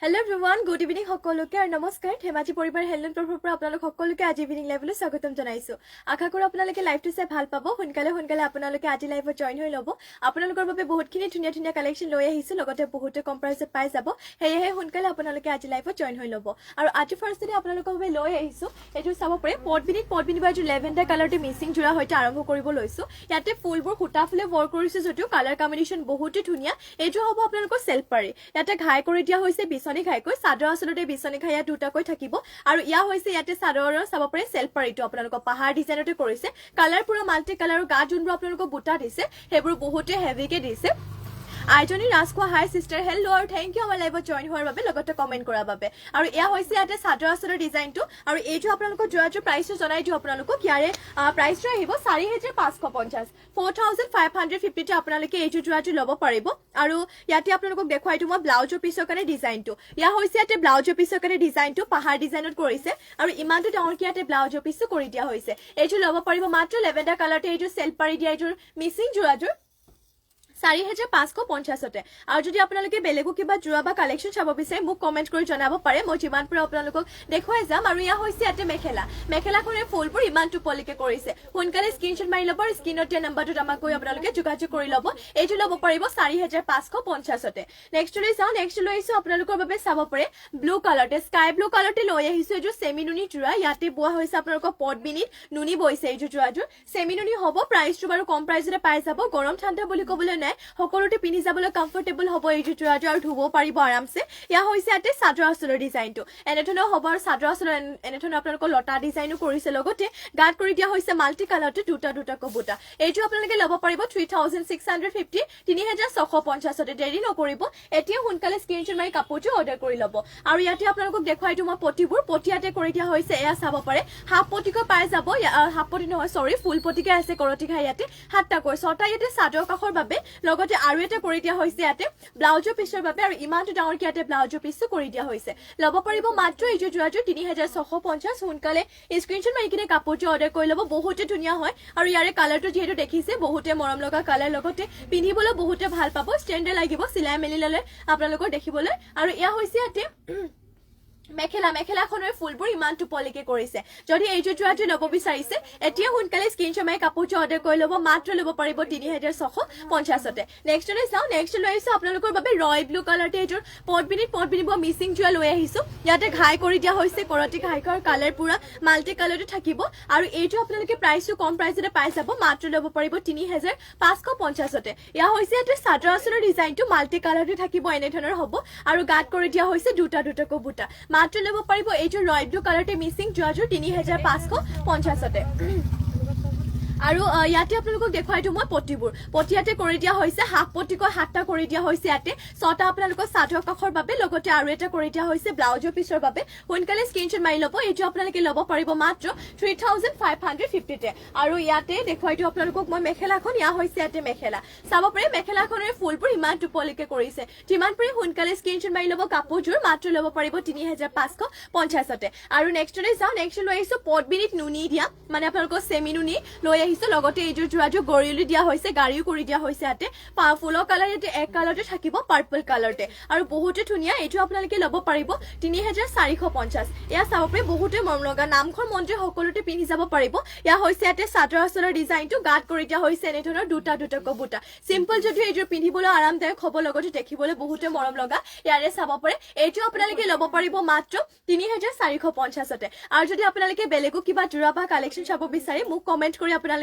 Hello everyone, good evening সকলোকে আৰু নমস্কাৰ ধেমাজি পৰিবাৰ হেলন প্ৰফৰ পৰা আপোনালোক সকলোকে আজি ইভিনিং লাইভলৈ স্বাগতম জনাইছো আশা কৰো আপোনালোকে লাইভটো চাই ভাল পাব সোনকালে আপোনালোকে আজি লাইভত জয়েন হৈ লব আপোনালোকৰ বাবে বহুতখিনি ধুনীয়া কালেকচন লৈ আহিছো লগতে বহুতে কম প্ৰাইসত পাই যাব হেয়ে সোনকালে আপোনালোকে আজি লাইভত জয়েন হৈ লব আৰু আজি ফাৰ্স্ট ডে আপোনালোকৰ বাবে লৈ আহিছো এটো চাব পাৰে পটবিনি বাজু লেভেণ্ডাৰ কালাৰটো মিক্সিং জোৰা হৈতে আৰম্ভ কৰিব লৈছো ইয়াতে ফুলবোৰ খুটা ফুলে ৱৰ্ক কৰিছে যদিও কালাৰ কম্বিনেশন বহুতে ধুনীয়া এটো হ'ব আপোনালোকৰ সেলফ পাৰি ইয়াতে ঘাই কৰি দিয়া হৈছে বিছনি ঘাইকৈ সাদৰ আসলতে বিছনি ঘাইয়া দুটাকৈ থাকিব আৰু ইয়া হৈছে ইয়াতে সাদৰৰ চাব পাৰে সেলফ পাৰিটো আপোনালোকৰ পাহাৰ ডিজাইনতে কৰিছে কালাৰ পুৰা মাল্টি কালাৰ গা জুনবোৰ আপোনালোকৰ বুটা দিছে হেবোৰ বহুতে হেভিকে দিছে আইজনী ৰাজখোৱা হাই সিস্টাৰ হেল্লো আৰু থ্যাংক ইউ আমাৰ লাইভত জয়েন হোৱাৰ বাবে লগতে কমেন্ট কৰাৰ বাবে আৰু এয়া হৈছে ইয়াতে সাদৰ আসলৰ ডিজাইনটো আৰু এইটো আপোনালোকৰ জোৰাটোৰ প্ৰাইসটো জনাই দিও আপোনালোকক ইয়াৰে প্ৰাইসটো আহিব 4550 4550 তে আপোনালোকে এইটো জোৰাটো ল'ব পাৰিব আৰু ইয়াতে আপোনালোকক দেখুৱাইটো মই ব্লাউজৰ পিছৰ কাৰণে ডিজাইনটো ইয়া হৈছে ইয়াতে ব্লাউজৰ পিছৰ কাৰণে ডিজাইনটো পাহাৰ ডিজাইনত কৰিছে আৰু ইমানটো ডাঙৰ কিয়াতে ব্লাউজৰ পিছটো কৰি দিয়া হৈছে এইটো ল'ব পাৰিব মাত্ৰ লেভেণ্ডাৰ কালাৰতে এইটো সেল পাৰি দিয়া এইটো মিক্সিং জোৰাটোৰ 4550 আৰু যদি আপোনালোকে বেলেগো কিবা জোৰা বা কালেকচন চাব বিচাৰে মোক কমেন্ট কৰি জনাব পাৰে মই যিমান পৰা আপোনালোকক দেখুৱাই যাম আৰু ইয়া হৈছে ইয়াতে মেখেলাখনে ফুলবোৰ ইমান টুপলিকে কৰিছে সোনকালে স্ক্ৰিনশ্বট মাৰি ল'ব স্ক্ৰিনতে নাম্বাৰটো আমাক কৈ আপোনালোকে যোগাযোগ কৰি ল'ব এইটো ল'ব পাৰিব 4550 তে নেক্সট লৈ যাও নেক্সট লৈ আহিছো আপোনালোকৰ বাবে চাব পাৰে ব্লু কালাৰতে স্কাই ব্লু কালাৰতে লৈ আহিছো এইটো সেমি নুনি জোৰা ইয়াতে বোৱা হৈছে আপোনালোকৰ পটবিনিত নুনি বইছে এইটো জোৰাটোৰ সেমি নুনি হ'ব প্ৰাইসটো বাৰু কম প্ৰাইসতে পাই যাব গৰম ঠাণ্ডা বুলি ক'বলৈ সকলোতে পিনি যাবলৈ কমফৰ্টেবল হ'ব এই জোৰাটো আৰু ধুব পাৰিব আৰামছে ইয়া হৈছে ইয়াতে সাদৰ আসলৰ ডিজাইনটো এনেধৰণৰ হ'ব আৰু সাদৰ আসলৰ এনেধৰণৰ আপোনালোকৰ লতা ডিজাইনো কৰিছে লগতে গাত কৰি দিয়া হৈছে মাল্টি কালাৰটো দুটা কবুটা এইটো আপোনালোকে ল'ব পাৰিব 3650 3650 তে দেৰি নকৰিব এতিয়া সোনকালে স্ক্ৰিনশ্বট মাৰি কাপোৰটো অৰ্ডাৰ কৰি ল'ব আৰু ইয়াতে আপোনালোকক দেখুৱাইটো মই পটিয়াতে কৰি দিয়া হৈছে এয়া চাব পাৰে হাফ পটিকৈ পাই যাব হাফ পটি নহয় সৰি ফুল পটিকে আছে কৰটি ঘাই ইয়াতে হাতটাকৈ ছটা ইয়াতে সাদৰ কাখৰ বাবে লগতে আৰু এটা কৰি দিয়া হৈছে ইয়াতে ব্লাউজৰ পিছৰ বাবে আৰু ইমানটো ডাঙৰ কিয়াতে ব্লাউজৰ পিছটো কৰি দিয়া হৈছে ল'ব পাৰিব মাত্ৰ এইটো জোৰাটো 3650 সোনকালে স্ক্ৰিনশ্বট মাৰি কিনে কাপোৰটো অৰ্ডাৰ কৰি ল'ব বহুতে ধুনীয়া হয় আৰু ইয়াৰে কালাৰটো যিহেতু দেখিছে বহুতে মৰম লগা কালাৰ লগতে পিন্ধিবলৈ বহুতে ভাল পাব ষ্টেণ্ডাৰ্ড লাগিব সিলাই মেলি ললে আপোনালোকৰ দেখিবলৈ আৰু ইয়া হৈছে ইয়াতে মেখেলাখনৰ ফুলবোৰ ইমান টুপলিকে কৰিছে যদি এই জোৰাটো ল'ব বিচাৰিছে এতিয়া সোনকালে স্ক্ৰিনশ্বট মাৰি কাপোৰটো অৰ্ডাৰ কৰি ল'ব মাত্ৰ ল'ব পাৰিব 3650 তে নেক্সট লৈ চাও নেক্সট লৈ আহিছো আপোনালোকৰ বাবে ৰয় ব্লু কালাৰতে এইটোৰ পটবিনি মিক্সিং জোৰা লৈ আহিছো ইয়াতে ঘাই কৰি দিয়া হৈছে কৰটি ঘাইকৰ কালাৰ পুৰা মাল্টি কালাৰটো থাকিব আৰু এইটো আপোনালোকে প্ৰাইসটো কম প্ৰাইসতে পাই যাব মাত্ৰ ল'ব পাৰিব 3550 তে ইয়া হৈছে ইয়াতে সাদৰ আসলৰ ডিজাইনটো মাল্টি কালাৰটো থাকিব এনে ধৰণৰ হ'ব আৰু গাত কৰি দিয়া হৈছে দুটা কবুটা মাত্ৰ ল'ব পাৰিব এইটো ৰয় ব্লু কালাৰতে মিক্সিং জোৰাটোৰ 3550 তে আৰু ইয়াতে আপোনালোকক দেখুৱাইটো মই পটিয়াতে কৰি দিয়া হৈছে হাফ পটিকৈ হাতটা কৰি দিয়া হৈছে ইয়াতে ছটা আপোনালোকৰ সাদৰ কাখৰ বাবে লগতে আৰু এটা কৰি দিয়া হৈছে ব্লাউজৰ পিছৰ বাবে সোনকালে স্ক্ৰিনশ্বট মাৰি ল'ব এইটো আপোনালোকে ল'ব পাৰিব মাত্ৰ 3550 তে আৰু ইয়াতে দেখুৱাইটো আপোনালোকক মই মেখেলাখন ইয়া হৈছে ইয়াতে মেখেলা চাব পাৰে মেখেলাখনৰ ফুলবোৰ ইমান টুপলিকে কৰিছে যিমান পাৰে সোনকালে স্ক্ৰিনশ্বট মাৰি ল'ব কাপোৰযোৰ মাত্ৰ ল'ব পাৰিব 3550 তে আৰু নেক্সট লৈ যাও নেক্সট লৈ আহিছো পটবিনিত নুনি দিয়া মানে আপোনালোকৰ সেমি নুনি লৈ আহিছো লগতে এই জোৰাটো গৰিলি দিয়া হৈছে গাড়িও কৰি দিয়া হৈছে ইয়াতে ফুলৰ কালাৰ ইয়াতে এক কালাৰতে থাকিব পাৰ্পল কালাৰতে আৰু বহুতে ধুনীয়া এইটো আপোনালোকে ল'ব পাৰিব 3450 এয়া চাব পাৰে বহুতে মৰম লগা নামঘৰ মন্দিৰ সকলোতে পিন্ধি যাব পাৰিব ইয়া হৈছে ইয়াতে সাদৰ আসলৰ ডিজাইনটো গাত কৰি দিয়া হৈছে এনে ধৰণৰ দুটা কবুটা সিম্পল যদিও এইটো পিন্ধিবলৈ আৰামদায়ক হ'ব লগতে দেখিবলৈ বহুতে মৰম লগা ইয়াৰে চাব পাৰে এইটো আপোনালোকে ল'ব পাৰিব মাত্ৰ 3450 তে আৰু যদি আপোনালোকে বেলেগো কিবা জোৰা বা কালেকচন চাব বিচাৰে মোক কমেন্ট কৰি আপোনালোকে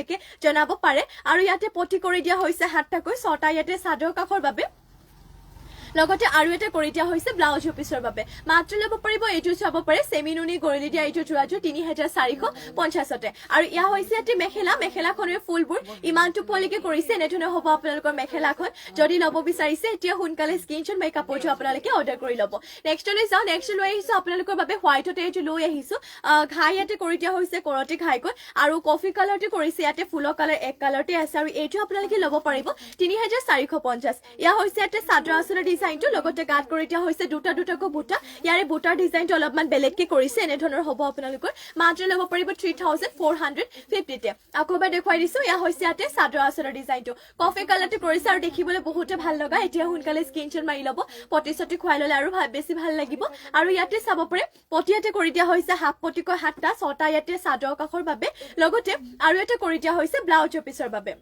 জনাব পাৰে আৰু ইয়াতে পটি কৰি দিয়া হৈছে হাতটাকৈ ছটা ইয়াতে সাদৰ কাখৰ বাবে লগতে আৰু এটা কৰি দিয়া হৈছে ব্লাউজৰ পিছৰ বাবে মাত্ৰ ল'ব পাৰিব এইটো চাব পাৰে সেমি নুনি গৰিলি দিয়া এইটো জোৰাটো 3450 তে আৰু ইয়া হৈছে ইয়াতে মেখেলাখনৰ ফুলবোৰ ইমান টুপলিকে কৰিছে এনেধৰণৰ হ'ব আপোনালোকৰ মেখেলাখন যদি ল'ব বিচাৰিছে এতিয়া সোনকালে স্ক্ৰিনশ্বট মাৰি কাপোৰটো আপোনালোকে অৰ্ডাৰ কৰি ল'ব নেক্সট লৈ যাও নেক্সট লৈ আহিছো আপোনালোকৰ বাবে হোৱাইটতে এইটো লৈ আহিছো ঘাই ইয়াতে কৰি দিয়া হৈছে কৰটি ঘাইকৈ আৰু কফি কালাৰতে কৰিছে ইয়াতে ফুলৰ কালাৰ এক কালাৰতে আছে আৰু এইটো আপোনালোকে ল'ব পাৰিব 3450 ইয়া হৈছে ইয়াতে সাদৰ আসলৰ ডিজাইনটো লগতে গাত কৰি দিয়া হৈছে দুটা দুটাকৈ বুটা ইয়াৰে বুটাৰ ডিজাইনটো অলপমান বেলেগকে কৰিছে এনে ধৰণৰ হ'ব আপোনালোকৰ মাত্ৰ ল'ব পাৰিব 3450 তে আকৌ এবাৰ দেখুৱাই দিছো ইয়া হৈছে ইয়াতে চাদৰ আঁচলৰ ডিজাইনটো কফি কালাৰটো কৰিছে আৰু দেখিবলৈ বহুতে ভাল লগা এতিয়া সোনকালে স্ক্ৰীনশ্বট মাৰি ল'ব পটিছটি খুৱাই ল'লে আৰু বেছি ভাল লাগিব আৰু ইয়াতে চাব পাৰে পটিয়াতে কৰি দিয়া হৈছে হাফ পটিকৈ 7টা 6টা ইয়াতে চাদৰ কাষৰ বাবে লগতে আৰু এটা কৰি দিয়া হৈছে ব্লাউজ পিছৰ বাবে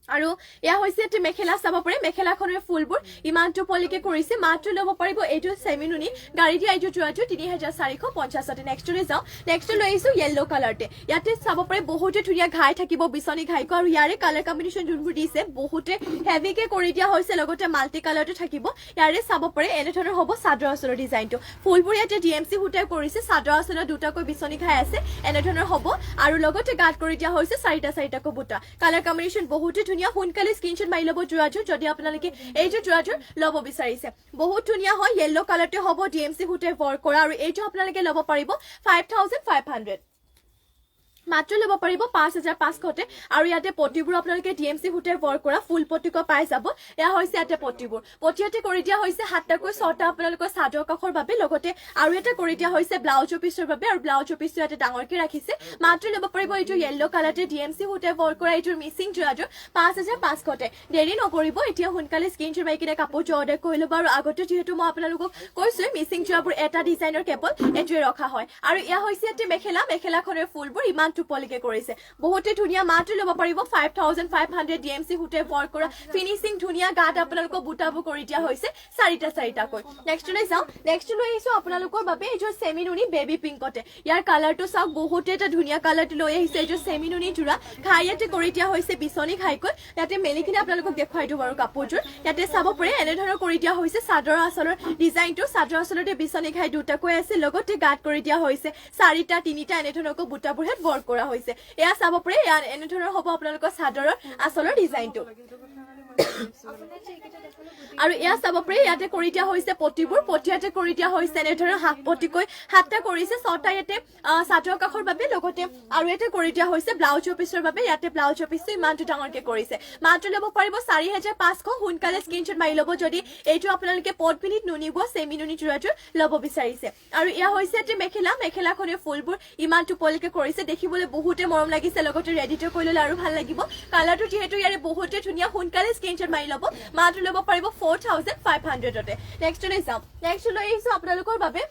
আৰু ইয়া হৈছে এটি মেখেলা চাব পাৰে মেখেলাখনৰ ফুলবোৰ ইমানটো পলিকে কৰিছে মাত্ৰ ল'ব পাৰিব এইটো সেমিনুনি গাড়ী দিয়া এইটো 3450 নেক্সট লৈ যাও নেক্সট লৈ আহিছো ইয়েলো কালাৰতে ইয়াতে চাব পাৰে বহুতে ধুনীয়া ঘাই থাকিব বিছনি ঘাইক আৰু ইয়াৰে কালাৰ কম্বিনেশ্যন যোনবোৰ দিছে বহুতে হেভিকে কৰি দিয়া হৈছে লগতে মাল্টি কালাৰটো থাকিব ইয়াৰে চাব পাৰে এনে ধৰণৰ হ'ব চাদৰ আঁচলৰ ডিজাইনটো ফুলবোৰ ইয়াতে ডিএমসি হুটাই কৰিছে চাদৰ আঁচলৰ দুটাকৈ বিছনি ঘাই আছে এনে ধৰণৰ হ'ব আৰু লগতে গাত কৰি দিয়া হৈছে চাৰিটাকৈ বুটা কালাৰ কম্বিনেশ্যন বহুতে ধুনীয়া সোনকালে স্ক্ৰীনশ্বট মাৰি ল'ব যোৱাযোৰ যদি আপোনালোকে এইটো যোৱাযোৰ ল'ব বিচাৰিছে বহুত ধুনীয়া হয় ইয়েলো কালাৰটো হ'ব ডিএমসি হুটে ৱৰ্ক কৰা আৰু এইটো আপোনালোকে ল'ব পাৰিব 5500 মাত্ৰ ল'ব পাৰিব 5500 আৰু ইয়াতে পটিবোৰ আপোনালোকে ডিএমসি হুটে ৱৰ্ক কৰা ফুল পটিক পাই যাব এয়া হৈছে ইয়াতে পটিবোৰ পটিয়াতে কৰি দিয়া হৈছে 7টাকৈ 6টা আপোনালোকৰ চাদৰ কাষৰ বাবে লগতে আৰু এটা কৰি দিয়া হৈছে ব্লাউজ পিছৰ বাবে আৰু ব্লাউজ পিছটো ইয়াতে ডাঙৰকে ৰাখিছে মাত্ৰ ল'ব পাৰিব এইটো ইয়েলো কালাৰতে ডিএমসি হুটে ৱৰ্ক কৰা এইটোৰ মিচিং যোৱাযোৰ 5500 দেৰি নকৰিব এতিয়া সোনকালে স্ক্ৰীনশ্বট মাৰি কিনে কাপোৰটো অৰ্ডাৰ কৰি ল'ব আৰু আগতে যিহেতু মই আপোনালোকক কৈছো মিচিং যোৱাবোৰ এটা ডিজাইনৰ কেৱল এটোৱে ৰখা হয় আৰু ইয়া হৈছে ইয়াতে মেখেলাখনৰ ফুলবোৰ ইমান টুপলিকে কৰিছে বহুতে ধুনীয়া মাত্ৰ ল'ব পাৰিব 5500 ডিএমসি হুটে ৱৰ্ক কৰা ফিনিশিং ধুনীয়া গাত আপোনালোকক বুটাবু কৰি দিয়া হৈছে চাৰিটাকৈ নেক্সট লৈ যাও নেক্সট লৈ আহিছো আপোনালোকৰ বাবে এইযোৰ সেমিনুনি বেবি পিংকতে ইয়াৰ কালাৰটো চাওক বহুতে এটা ধুনীয়া কালাৰটো লৈ আহিছে এইযোৰ সেমিনুনি জোৰা ঘাইয়াতে কৰি দিয়া হৈছে বিছনি ঘাইকৈ ইয়াতে মেলিকিনে আপোনালোকক দেখুৱাই দিওঁ বাৰু কাপোৰযোৰ ইয়াতে চাব পাৰে এনে ধৰণৰ কৰি দিয়া হৈছে চাদৰ আঁচলৰ ডিজাইনটো চাদৰ আঁচলতে বিছনি ঘাই দুটাকৈ আছে লগতে গাত কৰি দিয়া হৈছে 4টা 3টা এনে ধৰণকৈ বুটাবোৰ হেড ৱৰ্ক কৰা হৈছে এয়া চাব পাৰে এনে ধৰণৰ হ'ব আপোনালোকৰ চাদৰৰ আঁচলৰ ডিজাইনটো আৰু এয়া চাব পাৰে ইয়াতে কৰি দিয়া হৈছে পটিবোৰ পটিয়াতে কৰি দিয়া হৈছে এনে ধৰণৰ হাফ পটিকৈ 7টা কৰিছে 6টা ইয়াতে চাদৰ কাষৰ বাবে লগতে আৰু এটা কৰি দিয়া হৈছে ব্লাউজ পিছৰ বাবে ইয়াতে ব্লাউজ পিছটো ইমানটো ডাঙৰকে কৰিছে মাত্ৰ ল'ব পাৰিব 4500 সোনকালে স্ক্ৰীনশ্বট মাৰি ল'ব যদি এইটো আপোনালোকে পটমিনিট নুনিব সেমিনুনি জোৰাটো ল'ব বিচাৰিছে আৰু এয়া হৈছে ইয়াতে মেখেলাখনৰ ফুলবোৰ ইমানটো পলিকে কৰিছে দেখিবলৈ বহুতে মৰম লাগিছে লগতে ৰেডিটো কৰি ল'লে আৰু ভাল লাগিব কালাৰটো যিহেতু ইয়াৰে বহুতে ধুনীয়া সোনকালে স্ক্ৰীনশ্বট মাৰি ল'ব মাত্ৰ ল'ব পাৰিব 4500 নেক্সট লৈ যাও নেক্সট লৈ আহিছো আপোনালোকৰ বাবে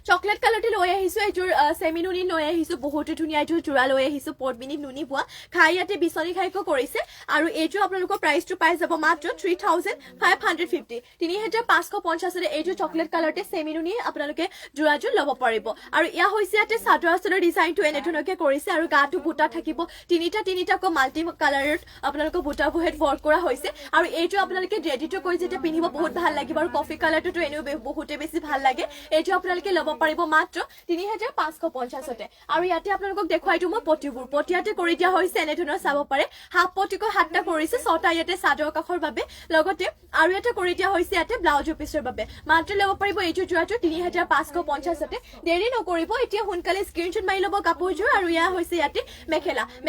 চকলেট কালাৰতে লৈ আহিছো এইযোৰ সেমিনুনি লৈ আহিছো বহুতে ধুনীয়া এইযোৰ জোৰা লৈ আহিছো পটমিনিট নুনি পোৱা খাই ইয়াতে বিছনি ঘাইকো কৰিছে আৰু এইযোৰ আপোনালোকৰ প্ৰাইচটো পাই যাব মাত্ৰ 3550 3550 এইযোৰ চকলেট কালাৰতে সেমিনুনি আপোনালোকে জোৰাযোৰ ল'ব পাৰিব আৰু ইয়া হৈছে ইয়াতে চাদৰ আঁচলৰ ডিজাইনটো এনে ধৰণকে কৰিছে আৰু গাটো বুটা থাকিব তিনিটাকৈ মাল্টি কালাৰত আপোনালোকৰ বুটাবোৰ হেড ৱৰ্ক কৰা হৈছে আৰু এইটো আপোনালোকে ৰেডিটো কৰি যেতিয়া পিন্ধিব বহুত ভাল লাগিব আৰু কফি কালাৰটো এনেও বহুতে বেছি ভাল লাগে এইটো আপোনালোকে ল'ব পাৰিব মাত্ৰ 3550 আৰু ইয়াতে আপোনালোকক দেখুৱাই দিওঁ মই পটিবোৰ পটিয়াতে কৰি দিয়া হৈছে এনে ধৰণৰ চাব পাৰে হাফ পটিকৈ 7টা কৰিছে 6টা ইয়াতে চাদৰ কাষৰ বাবে লগতে আৰু এটা কৰি দিয়া হৈছে ইয়াতে ব্লাউজ পিছৰ বাবে মাত্ৰ ল'ব পাৰিব এইটো যোৱাটো 3550 দেৰি নকৰিব এতিয়া সোনকালে স্ক্ৰীনশ্বট মাৰি ল'ব কাপোৰযোৰ আৰু ইয়া হৈছে ইয়াতে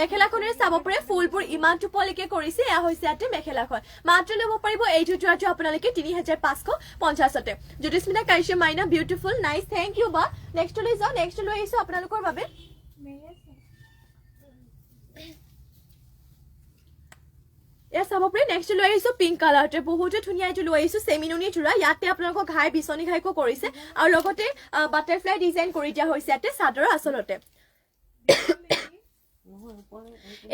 মেখেলাখনৰ চাব পাৰে ফুলবোৰ ইমান টুপলিকে কৰিছে ইয়া হৈছে ইয়াতে মেখেলাখন মাত্ৰ ল'ব পাৰিব এইটো যোৱাটো আপোনালোকে 3550 জ্যোতিস্মিতা কাশ্যপ মাইনা বিউটিফুল নাইস থ্যাংক ইউ বা নেক্সট লৈ যাও নেক্সট লৈ আহিছো আপোনালোকৰ বাবে এয়া চাব পাৰে নেক্সট লৈ আহিছো পিংক কালাৰতে বহুতে ধুনীয়া এইটো লৈ আহিছো সেমিনুনি জোৰা ইয়াতে আপোনালোকক ঘাই বিছনি ঘাইকো কৰিছে আৰু লগতে বাটাৰফ্লাই ডিজাইন কৰি দিয়া হৈছে ইয়াতে চাদৰ আঁচলতে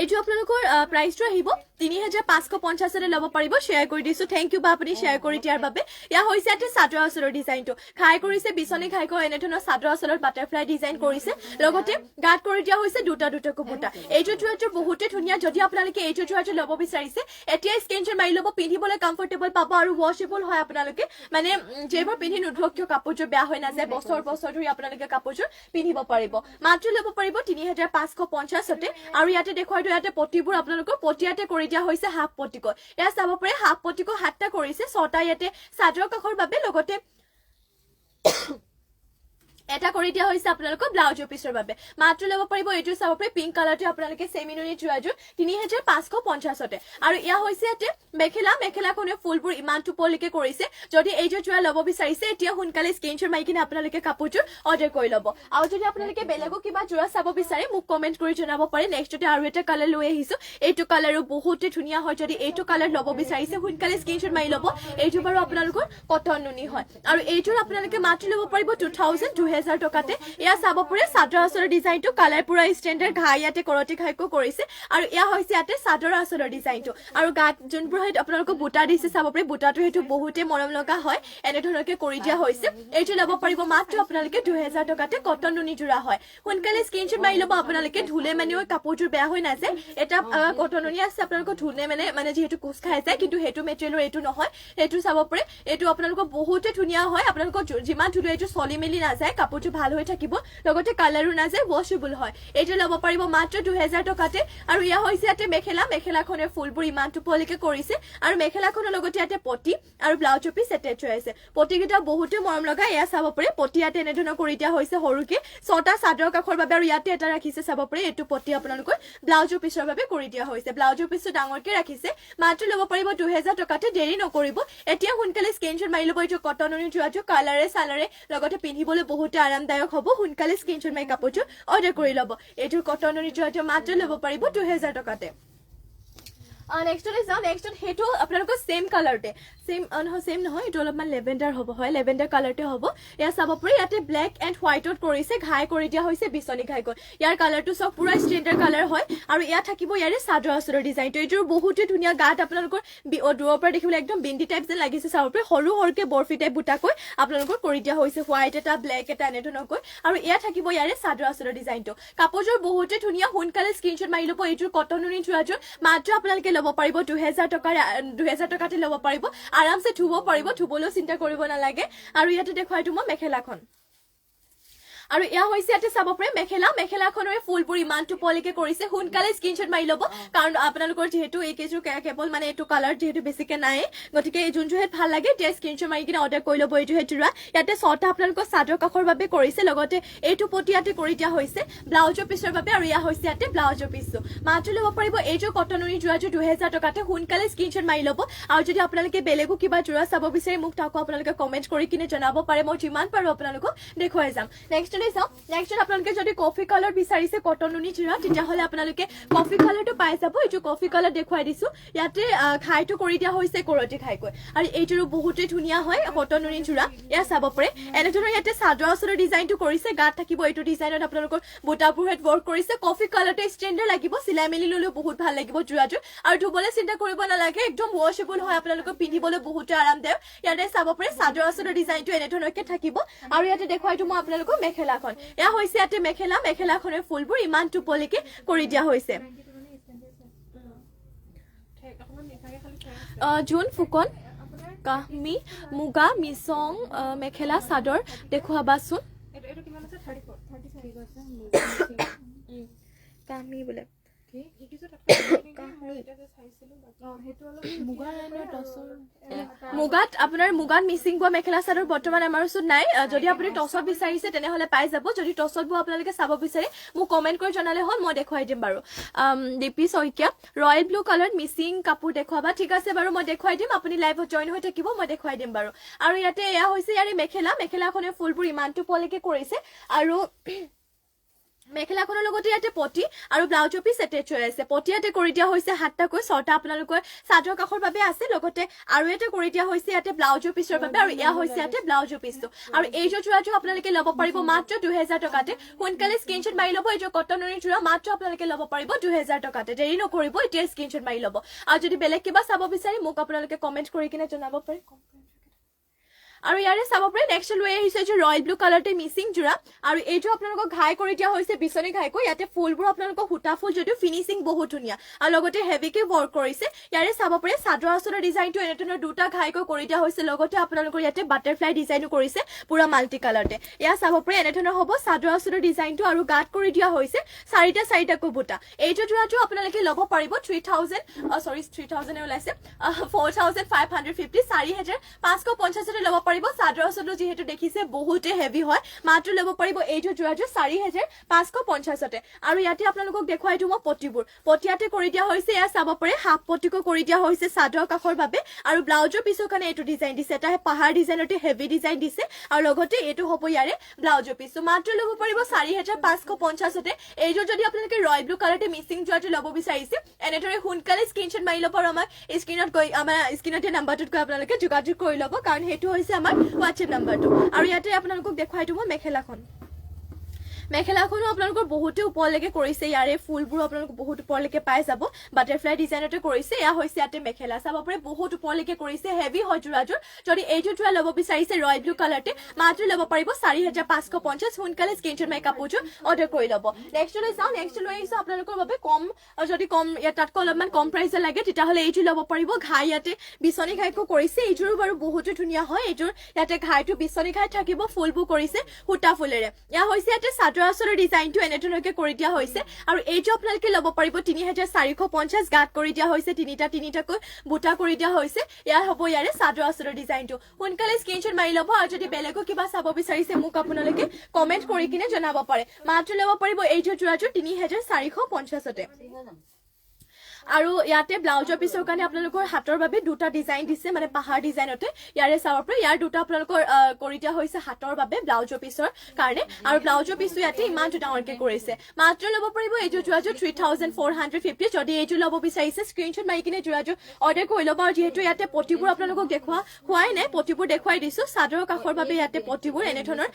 এইটো আপোনালোকৰ প্ৰাইচটো আহিব 3550 ল'ব পাৰিব শেয়াৰ কৰি দিছো থ্যাংক ইউ বা আপুনি শেয়াৰ কৰি দিয়াৰ বাবে ইয়া হৈছে ইয়াতে চাদৰ আঁচলৰ ডিজাইনটো খাই কৰিছে বিছনি ঘাইকো এনে ধৰণৰ চাদৰ আঁচলত বাটাৰফ্লাই ডিজাইন কৰিছে লগতে গাত কৰি দিয়া হৈছে দুটাকৈ বুটা এইটো জোৰাটো বহুতে ধুনীয়া যদি আপোনালোকে এইটো জোৰাটো ল'ব বিচাৰিছে এতিয়া স্ক্ৰীনশ্বট মাৰি ল'ব পিন্ধিবলৈ কমফৰ্টেবল পাব আৰু ৱাশেবল হয় আপোনালোকে মানে যেবোৰ পিন্ধি নুধুৱক কিয় কাপোৰযোৰ বেয়া হৈ নাযায় বছৰ ধৰি আপোনালোকে কাপোৰযোৰ পিন্ধিব পাৰিব মাত্ৰ ল'ব পাৰিব 3550 আৰু ইয়াতে দেখুৱাই দিওঁ ইয়াতে পটিবোৰ আপোনালোকৰ পটিয়াতে কৰি দিয়া হৈছে হাফ পটিকৈ এয়া চাব পাৰে হাফ পটিকৈ 7টা কৰিছে 6টা ইয়াতে চাদৰ কাষৰ বাবে লগতে এটা কৰি দিয়া হৈছে আপোনালোকৰ ব্লাউজৰ পিছৰ বাবে মাত্ৰ ল'ব পাৰিব এইটো চাব পাৰে পিংক কালাৰটো আপোনালোকে সেমিনুনি জোৰাজোৰ 3550 আৰু ইয়া হৈছে ইয়াতে মেখেলাখনে ফুলবোৰ ইমান টুপলিকে কৰিছে যদি এইযোৰ জোৰা ল'ব বিচাৰিছে এতিয়া সোনকালে স্ক্ৰিনশ্বট মাৰি কিনে আপোনালোকে কাপোৰযোৰ অৰ্ডাৰ কৰি ল'ব আৰু যদি আপোনালোকে বেলেগো কিবা জোৰা চাব বিচাৰে মোক কমেন্ট কৰি জনাব পাৰে নেক্সটতে আৰু এটা কালাৰ লৈ আহিছো এইটো কালাৰো বহুতে ধুনীয়া হয় যদি এইটো কালাৰ ল'ব বিচাৰিছে সোনকালে স্ক্ৰিনশ্বট মাৰি ল'ব এইযোৰ বাৰু আপোনালোকৰ কটন নুনি হয় আৰু এইযোৰ আপোনালোকে মাত্ৰ ল'ব পাৰিব 2000 টকাতে ইয়া চাব পাৰে চাদৰ আঁচলৰ ডিজাইনটো কালাৰ পুৰা ষ্টেণ্ডাৰ্ড ঘাই ইয়াতে কৰতি ঘাইকো কৰিছে আৰু ইয়া হৈছে ইয়াতে চাদৰ আঁচলৰ ডিজাইনটো আৰু গাত যোনবোৰ আপোনালোকক বুটা দিছে চাব পাৰে বুটাটো হেতু বহুতে মৰম লগা হয় এনে ধৰণকে কৰি দিয়া হৈছে এইটো ল'ব পাৰিব মাত্ৰ আপোনালোকে 2000 টকাতে কটন নুনি জোৰা হয় সোনকালে স্ক্ৰিনশ্বট মাৰি ল'ব আপোনালোকে ধুলে মানে কাপোৰযোৰ বেয়া হৈ নাযায় এটা কটন নুনি আছে আপোনালোকক ধুলে মানে যেহেতু কোচ খাই যায় কিন্তু হেতু মেটেৰিয়েলৰ এইটো নহয় হেতু চাব পাৰে এইটো আপোনালোকক বহুতে ধুনীয়া হয় আপোনালোকক যিমান ধুলে এইটো চলি মেলি নাযায় কাপোৰটো ভাল হৈ থাকিব লগতে কালাৰো নাযায় ওয়াশেবল হয় এইটো ল'ব পাৰিব মাত্ৰ 2000 টকাতে আৰু ইয়া হৈছে ইয়াতে মেখেলাখনে ফুলবোৰ ইমান টুপলিকে কৰিছে আৰু মেখেলাখনৰ লগতে ইয়াতে পটি আৰু ব্লাউজৰ পিছ এটেচ হৈ আছে পটিকেইটা বহুতে মৰম লগা এয়া চাব পাৰে পটি ইয়াতে এনেধৰণৰ কৰি দিয়া হৈছে সৰুকে ছটা চাদৰ কাখৰ বাবে আৰু ইয়াতে এটা ৰাখিছে চাব পাৰে এইটো পটি আপোনালোকৰ ব্লাউজৰ পিছৰ বাবে কৰি দিয়া হৈছে ব্লাউজৰ পিছটো ডাঙৰকে ৰাখিছে মাত্ৰ ল'ব পাৰিব 2000 টকাতে দেৰি নকৰিব এতিয়া সোনকালে স্ক্ৰিনশ্বট মাৰি ল'ব এইটো কটন নুনি জোৰাটো কালাৰে সালাৰে লগতে পিন্ধিবলৈ বহুতে আৰামদায়ক হ'ব সোনকালে স্ক্ৰিনশ্বট মাৰি কাপোৰটো অৰ্ডাৰ কৰি ল'ব এইটো কটন নুনি জোৰাটো মাত্ৰ ল'ব পাৰিব 2000 টকাতে নেক্সটলৈ যাওঁ নেক্সটত সেইটো আপোনালোকৰ সেম কালাৰতে সেম নহয় এইটো অলপমান লেভেণ্ডাৰ হ'ব হয় লেভেণ্ডাৰ কালাৰতে হ'ব এয়া চাব পাৰে ইয়াতে ব্লেক এণ্ড হোৱাইটত কৰিছে ঘাই কৰি দিয়া হৈছে বিচনী ঘাইকৈ ইয়াৰ কালাৰটো চব পুৰা ষ্টেণ্ডাৰ্ড কালাৰ হয় আৰু ইয়াত থাকিব ইয়াৰে চাদৰ আঁচলৰ ডিজাইনটো এইটোৰ বহুতে ধুনীয়া গাত আপোনালোকৰ দূৰৰ পৰা দেখিবলৈ একদম বিন্দি টাইপ যেন লাগিছে চাব পাৰে সৰুকে বৰফি টাইপ বুটাকৈ আপোনালোকৰ কৰি দিয়া হৈছে হোৱাইট এটা ব্লেক এটা এনেধৰণকৈ আৰু ইয়াত থাকিব ইয়াৰে চাদৰ আঁচলৰ ডিজাইনটো কাপোৰযোৰ বহুতে ধুনীয়া সোনকালে স্ক্ৰিনশ্বট মাৰি ল'ব এইটোৰ কটন নুনি জোৰাযোৰ মাত্ৰ আপোনালোকে ল'ব পাৰিব 2000 টকাতে ল'ব পাৰিব আৰামছে ধুব পাৰিব ধুবলৈ চিন্তা কৰিব নালাগে আৰু ইয়াতে দেখুৱাইটো মই মেখেলাখন আৰু ইয়া হৈছে ইয়াতে চাব পাৰে মেখেলাখনৰ ফুলবোৰ ইমান টুপলিকে কৰিছে সোনকালে স্ক্ৰিনশ্বট মাৰি ল'ব কাৰণ আপোনালোকৰ যেহেতু এই কেইযোৰ কেৱল মানে এইটো কালাৰ যেহেতু বেছিকে নাই গতিকে এই যোনযোৰ হেত ভাল লাগে তেতিয়া স্ক্ৰিনশ্বট মাৰি কিনে অৰ্ডাৰ কৰি ল'ব এইটো হেতুৰা ইয়াতে ছটা আপোনালোকৰ চাদৰ কাখৰ বাবে কৰিছে লগতে এইটো পটি ইয়াতে কৰি দিয়া হৈছে ব্লাউজৰ পিছৰ বাবে আৰু ইয়া হৈছে ইয়াতে ব্লাউজৰ পিছটো মাত্ৰ ল'ব পাৰিব এইযোৰ কটন নুনি জোৰাযোৰ 2000 টকাতে সোনকালে স্ক্ৰিনশ্বট মাৰি ল'ব আৰু যদি আপোনালোকে বেলেগো কিবা জোৰা চাব বিচাৰে মোক তাকো আপোনালোকে কমেন্ট কৰি কিনে জনাব পাৰে মই যিমান পাৰো আপোনালোকক দেখুৱাই যাম নেক্সট নেক্সট আপোনালোকে যদি কফি কালাৰ বিচাৰিছে কটন নুনি জোৰা তেতিয়াহ'লে আপোনালোকে কফি কালাৰটো পাই যাব এইটো কফি কালাৰ দেখুৱাই দিছো ইয়াতে খাইটো কৰি দিয়া হৈছে কৰতি খাইকৈ আৰু এইটোৰো বহুতে ধুনীয়া হয় কটন নুনি জোৰা ইয়া চাব পাৰে এনেধৰণৰ ইয়াতে চাদৰ আঁচলৰ ডিজাইনটো কৰিছে গাত থাকিব এইটো ডিজাইনত আপোনালোকৰ বুটাবোৰ হেড ৱৰ্ক কৰিছে কফি কালাৰটো ষ্টেণ্ডাৰ্ড লাগিব চিলাই মেলি ল'লেও বহুত ভাল লাগিব জোৰাযোৰ আৰু ধুবলৈ চিন্তা কৰিব নালাগে একদম ওয়াশেবল হয় আপোনালোকৰ পিন্ধিবলৈ বহুতে আৰামদায়ক ইয়াতে চাব পাৰে চাদৰ আঁচলৰ ডিজাইনটো এনেধৰণৰকে থাকিব আৰু ইয়াতে দেখুৱাইটো মই আপোনালোকক মেখেলাখন এয়া হৈছে ইয়াতে মেখেলাখনৰ ফুলবোৰ ইমান টুপলিকে কৰি দিয়া হৈছে জুন ফুকন কাহমি মুগা মিছং মেখেলা চাদৰ দেখুৱাবাচোন কাহমি বোলে মুগাত আপোনাৰ মুগাত মিচিং বোৱা মেখেলা চাদৰ বৰ্তমান আমাৰ ওচৰত নাই যদি আপুনি টছত বিচাৰিছে তেনেহ'লে পাই যাব যদি টছত বোৱা আপোনালোকে চাব বিচাৰে মোক কমেন্ট কৰি জনালে হ'ল মই দেখুৱাই দিম বাৰু Dipi Saikia royal blue colour Mising কাপোৰ দেখুৱাবা ঠিক আছে বাৰু মই দেখুৱাই দিম আপুনি লাইভত জইন হৈ থাকিব মই দেখুৱাই দিম বাৰু আৰু ইয়াতে এয়া হৈছে ইয়াৰে মেখেলাখনে ফুলবোৰ ইমান টুপলিকে কৰিছে আৰু মেখেলাখনৰ লগতে ইয়াতে পটি আৰু ব্লাউজৰ পিছ এটেচ হৈ আছে পটি ইয়াতে কৰি দিয়া হৈছে 7টাকৈ 6টা আপোনালোকৰ চাদৰ কাখৰ বাবে আছে লগতে আৰু এটা কৰি দিয়া হৈছে ইয়াতে ব্লাউজৰ পিছৰ বাবে আৰু ইয়া হৈছে ইয়াতে ব্লাউজৰ পিছটো আৰু এই জোৰাটো আপোনালোকে ল'ব পাৰিব মাত্ৰ 2000 টকাতে সোনকালে স্ক্ৰিনশ্বট মাৰি ল'ব এই কটন নুনি জোৰা মাত্ৰ আপোনালোকে ল'ব পাৰিব 2000 টকাতে দেৰি নকৰিব এতিয়া স্ক্ৰিনশ্বট মাৰি ল'ব আৰু যদি বেলেগ কিবা চাব বিচাৰি মোক আপোনালোকে কমেন্ট কৰি কিনে জনাব পাৰে আৰু ইয়াৰে চাব পাৰে নেক্সট লৈ আহিছে যে ৰয়েল ব্লু কালাৰতে মিচিং জোৰা আৰু এইটো আপোনালোকক ঘাই কৰি দিয়া হৈছে বিচনী ঘাইকৈ ইয়াতে ফুলবোৰ আপোনালোকক সূতা ফুল যদিও ফিনিচিং বহুত ধুনীয়া আৰু লগতে হেভিকে ৱৰ্ক কৰিছে ইয়াৰে চাব পাৰে চাদৰ আঁচলৰ ডিজাইনটো এনেধৰণৰ দুটা ঘাইকৈ কৰি দিয়া হৈছে লগতে আপোনালোকৰ ইয়াতে বাটাৰফ্লাই ডিজাইনো কৰিছে পুৰা মাল্টি কালাৰতে ইয়া চাব পাৰে এনেধৰণৰ হ'ব চাদৰ আঁচলৰ ডিজাইনটো আৰু গাত কৰি দিয়া হৈছে চাৰিটাকৈ বুটা এইটো জোৰাটো আপোনালোকে ল'ব পাৰিব 3000 ওলাইছে 4550 4550 ল'ব পাৰিব চাদৰ আচলটো যেহেতু দেখিছে বহুতে হেভি হয় মাত্ৰ ল'ব পাৰিব এইটো যোৰাটো 4550তে আৰু ইয়াতে আপোনালোকক দেখুৱাই দিওঁ মই পটিয়াতে কৰি দিয়া হৈছে এয়া চাব পাৰে হাফ পটিকো কৰি দিয়া হৈছে চাদৰ কাখৰ বাবে আৰু ব্লাউজৰ পিছৰ কাৰণে এইটো ডিজাইন দিছে এটা পাহাৰ ডিজাইনতে হেভি ডিজাইন দিছে আৰু লগতে এইটো হ'ব ইয়াৰে ব্লাউজৰ পিছ মাত্ৰ ল'ব পাৰিব 4550তে এইটো যদি আপোনালোকে ৰয়েল ব্লু কালাৰতে মিক্সিং যোৰাটো ল'ব বিচাৰিছে এনেদৰে সোনকালে স্ক্ৰীনশ্বট মাৰি ল'ব আৰু আমাৰ স্ক্ৰীনতে নাম্বাৰটোত গৈ আপোনালোকে যোগাযোগ কৰি ল'ব কাৰণ সেইটো হৈছে আমাৰ হোৱাটছএপ নাম্বাৰটো আৰু ইয়াতে আপোনালোকক দেখুৱাই দিওঁ মেখেলাখনো আপোনালোকৰ বহুতে ওপৰলৈকে কৰিছে ইয়াৰে ফুলবোৰ আপোনালোক বহুত ওপৰলৈকে পাই যাব বাটাৰফ্লাই ডিজাইনতে কৰিছে এয়া হৈছে ইয়াতে মেখেলা চাব পাৰে বহুত ওপৰলৈকে কৰিছে হেভি হয় যোৰাযোৰ যদি এইটো যোৰা ল'ব বিচাৰিছে ৰয়েল ব্লু কালাৰতে মাত্ৰ ল'ব পাৰিব 4550 সোনকালে স্ক্ৰীনশ্বট মাৰি কাপোৰযোৰ অৰ্ডাৰ কৰি ল'ব নেক্সট লৈ চাওঁ নেক্সট লৈ আহিছো আপোনালোকৰ বাবে যদি কম তাতকৈ অলপমান কম প্ৰাইচে লাগে তেতিয়াহ'লে এইটো ল'ব পাৰিব ঘাই ইয়াতে বিচনী ঘাইকো কৰিছে এইযোৰো বাৰু বহুতো ধুনীয়া হয় এইযোৰ ইয়াতে ঘাইটো বিচনী ঘাই থাকিব ফুলবোৰ কৰিছে সূতা ফুলেৰে এয়া হৈছে ইয়াতে চাদৰ আচলৰ ডিজাইনটো এনেধৰণে কৰি দিয়া হৈছে আৰু এইটো আপোনালোকে ল'ব পাৰিব 3450 গাঁত কৰি দিয়া হৈছে তিনিটাকৈ বুটা কৰি দিয়া হৈছে এয়া হ'ব ইয়াৰে চাদৰ আচলৰ ডিজাইনটো সোনকালে স্ক্ৰীনশ্বট মাৰি ল'ব আৰু যদি বেলেগো কিবা চাব বিচাৰিছে মোক আপোনালোকে কমেন্ট কৰি কিনে জনাব পাৰে মাত্ৰ ল'ব পাৰিব এইটো যোৰাটো 3450তে আৰু ইয়াতে ব্লাউজৰ পিছৰ কাৰণে আপোনালোকৰ হাতৰ বাবে দুটা ডিজাইন দিছে মানে পাহাৰ ডিজাইনতে ইয়াৰে চাব পাৰে ইয়াৰ দুটা আপোনালোকৰ কৰি দিয়া হৈছে হাতৰ বাবে ব্লাউজৰ পিছৰ কাৰণে আৰু ব্লাউজৰ পিছটো ইয়াতে ইমান ডাঙৰকে কৰিছে মাত্ৰ ল'ব পাৰিব এইটো যোৰাযোৰ 3450 যদি এইটো ল'ব বিচাৰিছে স্ক্ৰীনশ্বট মাৰি কিনে যোৰাযোৰ অৰ্ডাৰ কৰি ল'ব আৰু যিহেতু ইয়াতে পটিবোৰ আপোনালোকক হোৱাই নাই পটিবোৰ দেখুৱাই দিছো চাদৰ কাষৰ বাবে ইয়াতে পটিবোৰ এনেধৰণৰ